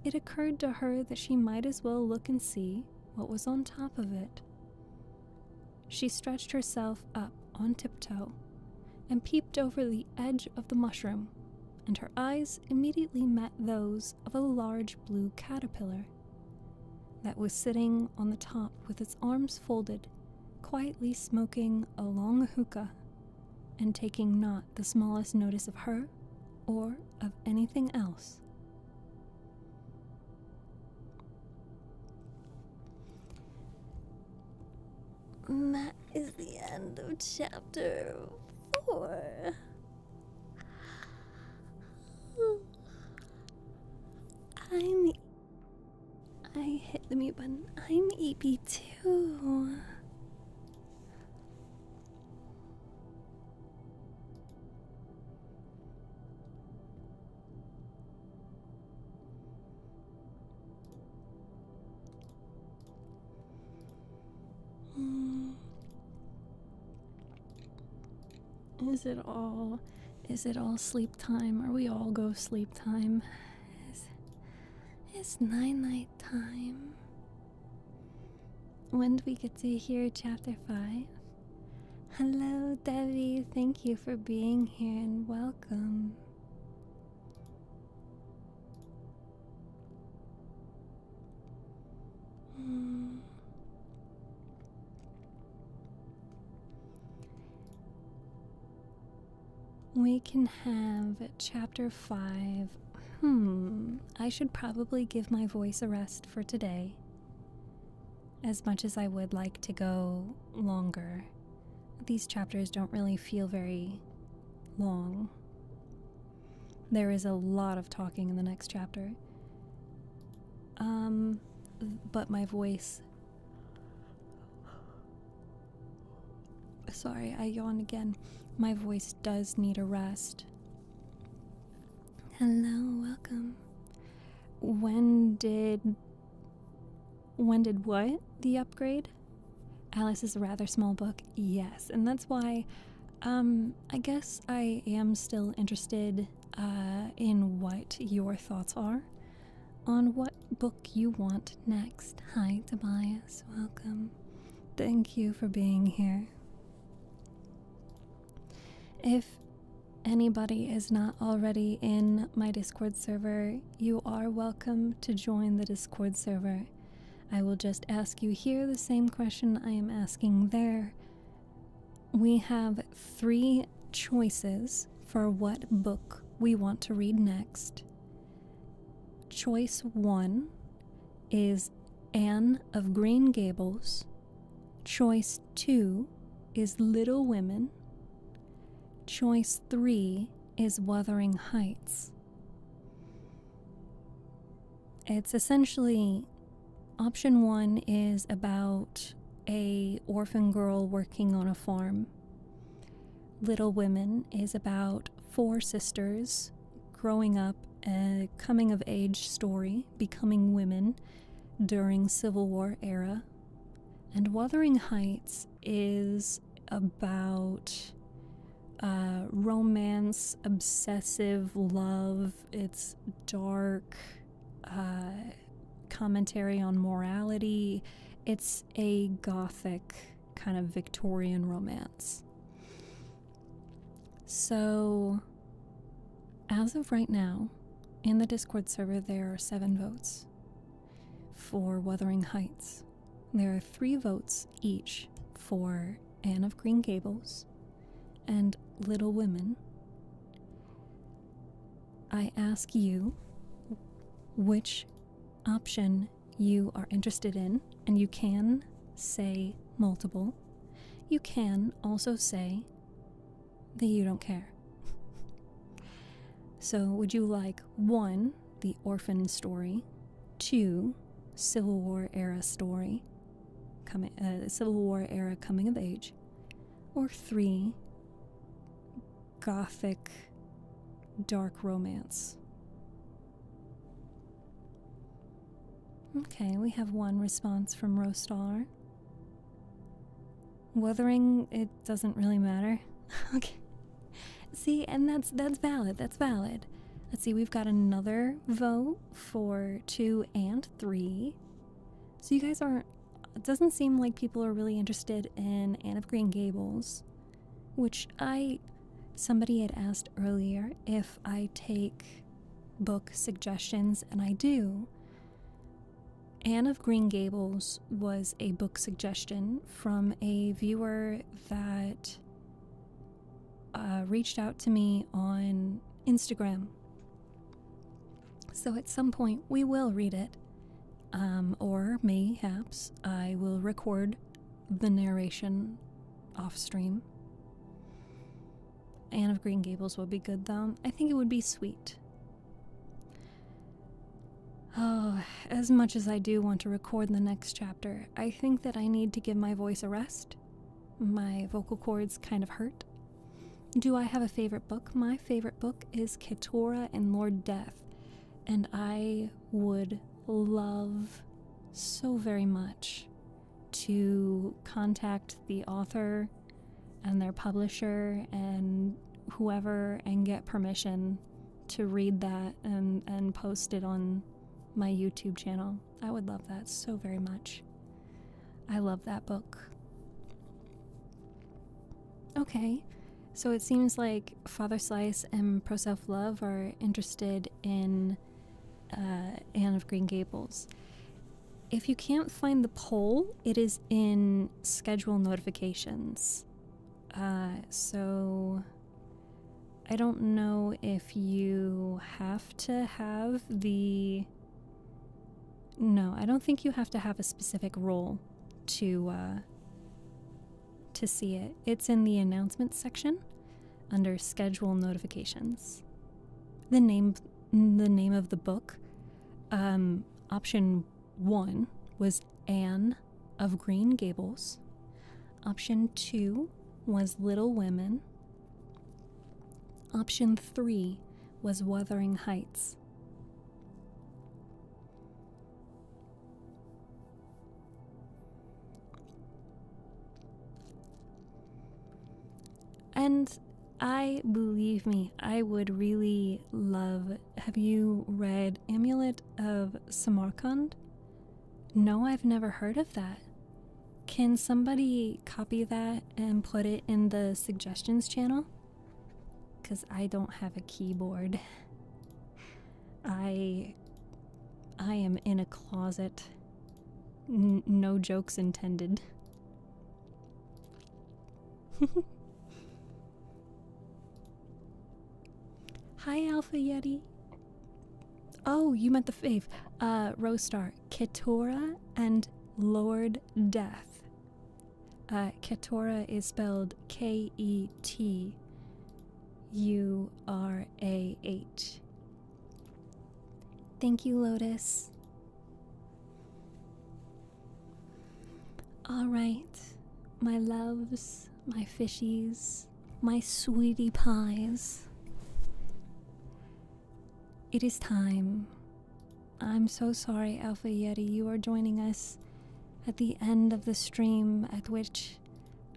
it occurred to her that she might as well look and see what was on top of it. She stretched herself up on tiptoe and peeped over the edge of the mushroom, and her eyes immediately met those of a large blue caterpillar that was sitting on the top with its arms folded, quietly smoking a long hookah and taking not the smallest notice of her or of anything else. And that is the end of chapter 4. I hit the mute button. I'm EP2. Is it all sleep time? Are we all go sleep time? It's night time. When do we get to hear chapter 5? Hello, Debbie. Thank you for being here and welcome. We can have chapter 5. I should probably give my voice a rest for today. As much as I would like to go longer, these chapters don't really feel very long. There is a lot of talking in the next chapter. But my voice... Sorry, I yawned again. My voice does need a rest. Hello, welcome. When did what? The upgrade? Alice is a rather small book. Yes, and that's why I guess I am still interested in what your thoughts are on what book you want next. Hi, Tobias. Welcome. Thank you for being here. If anybody is not already in my Discord server, you are welcome to join the Discord server. I will just ask you here the same question I am asking there. We have 3 choices for what book we want to read next. Choice 1 is Anne of Green Gables. Choice 2 is Little Women. Choice 3 is Wuthering Heights. It's essentially, option 1 is about a orphan girl working on a farm. Little Women is about 4 sisters growing up, a coming of age story, becoming women during Civil War era. And Wuthering Heights is about romance, obsessive love. It's dark, commentary on morality. It's a gothic kind of Victorian romance. So, as of right now, in the Discord server, there are 7 votes for Wuthering Heights. There are 3 votes each for Anne of Green Gables and Little Women. I ask you which option you are interested in, and you can say multiple. you can also say that you don't care. So, would you like 1, the orphan story, 2, Civil War era story, Civil War era coming of age, or 3, gothic dark romance? Okay, we have 1 response from Rostar. Wuthering, it doesn't really matter. Okay. See, and that's valid. That's valid. Let's see, we've got another vote for 2 and 3. So you guys aren't. It doesn't seem like people are really interested in Anne of Green Gables, which somebody had asked earlier if I take book suggestions, and I do. Anne of Green Gables was a book suggestion from a viewer that reached out to me on Instagram. So at some point we will read it, or mayhaps I will record the narration off stream. Anne of Green Gables would be good though. I think it would be sweet. Oh, as much as I do want to record the next chapter, I think that I need to give my voice a rest. My vocal cords kind of hurt. Do I have a favorite book? My favorite book is Keturah and Lord Death, and I would love so very much to contact the author and their publisher and whoever and get permission to read that and post it on my YouTube channel. I would love that so very much. I love that book. Okay, so it seems like Father Slice and Pro Self Love are interested in Anne of Green Gables. If you can't find the poll, it is in schedule notifications. So I don't know if you have to have the... No, I don't think you have to have a specific role to see it. It's in the announcements section under schedule notifications. The name of the book, option 1 was Anne of Green Gables. Option 2 was Little Women. Option 3 was Wuthering Heights. And believe me, I would really love... Have you read Amulet of Samarkand? No, I've never heard of that. Can somebody copy that and put it in the suggestions channel? Because I don't have a keyboard. I am in a closet. No jokes intended. Hi, Alpha Yeti. Oh, you meant the fave. Rostar, Keturah and Lord Death. Keturah is spelled Keturah. Thank you, Lotus. All right, my loves, my fishies, my sweetie pies. It is time. I'm so sorry, Alpha Yeti, you are joining us at the end of the stream, at which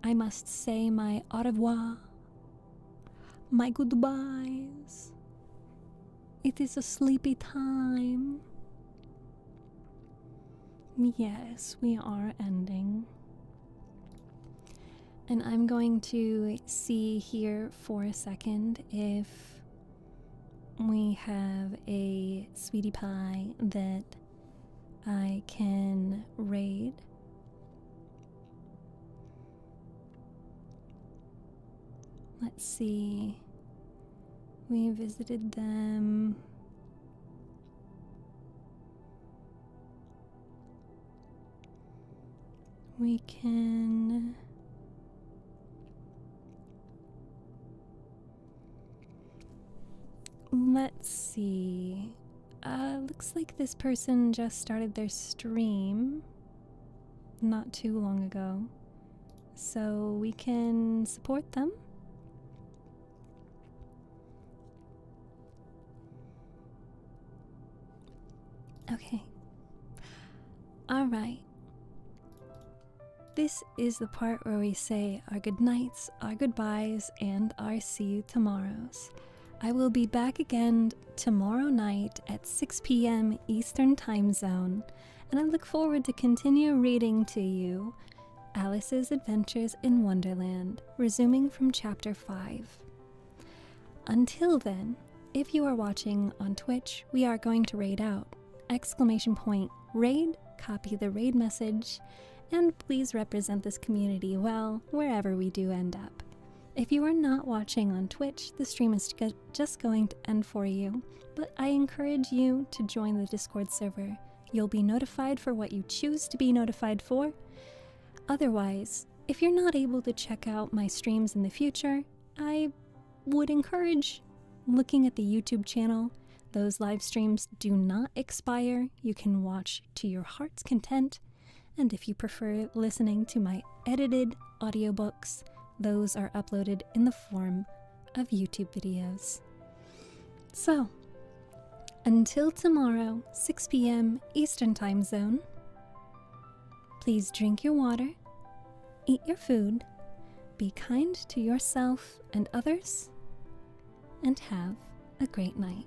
I must say my au revoir, my goodbyes. It is a sleepy time. Yes, we are ending. And I'm going to see here for a second if we have a sweetie pie that I can raid. Let's see. We visited them. We can see. Looks like this person just started their stream not too long ago. So we can support them. Okay. Alright. This is the part where we say our good nights, our goodbyes, and our see you tomorrows. I will be back again tomorrow night at 6 p.m. Eastern Time Zone, and I look forward to continue reading to you Alice's Adventures in Wonderland, resuming from Chapter 5. Until then, if you are watching on Twitch, we are going to raid out. ! Raid, copy the raid message, and please represent this community well wherever we do end up. If you are not watching on Twitch, the stream is just going to end for you, but I encourage you to join the Discord server. You'll be notified for what you choose to be notified for. Otherwise, if you're not able to check out my streams in the future, I would encourage looking at the YouTube channel. Those live streams do not expire. You can watch to your heart's content. And if you prefer listening to my edited audiobooks, those are uploaded in the form of YouTube videos. So, until tomorrow, 6 p.m. Eastern Time Zone, please drink your water, eat your food, be kind to yourself and others, and have a great night.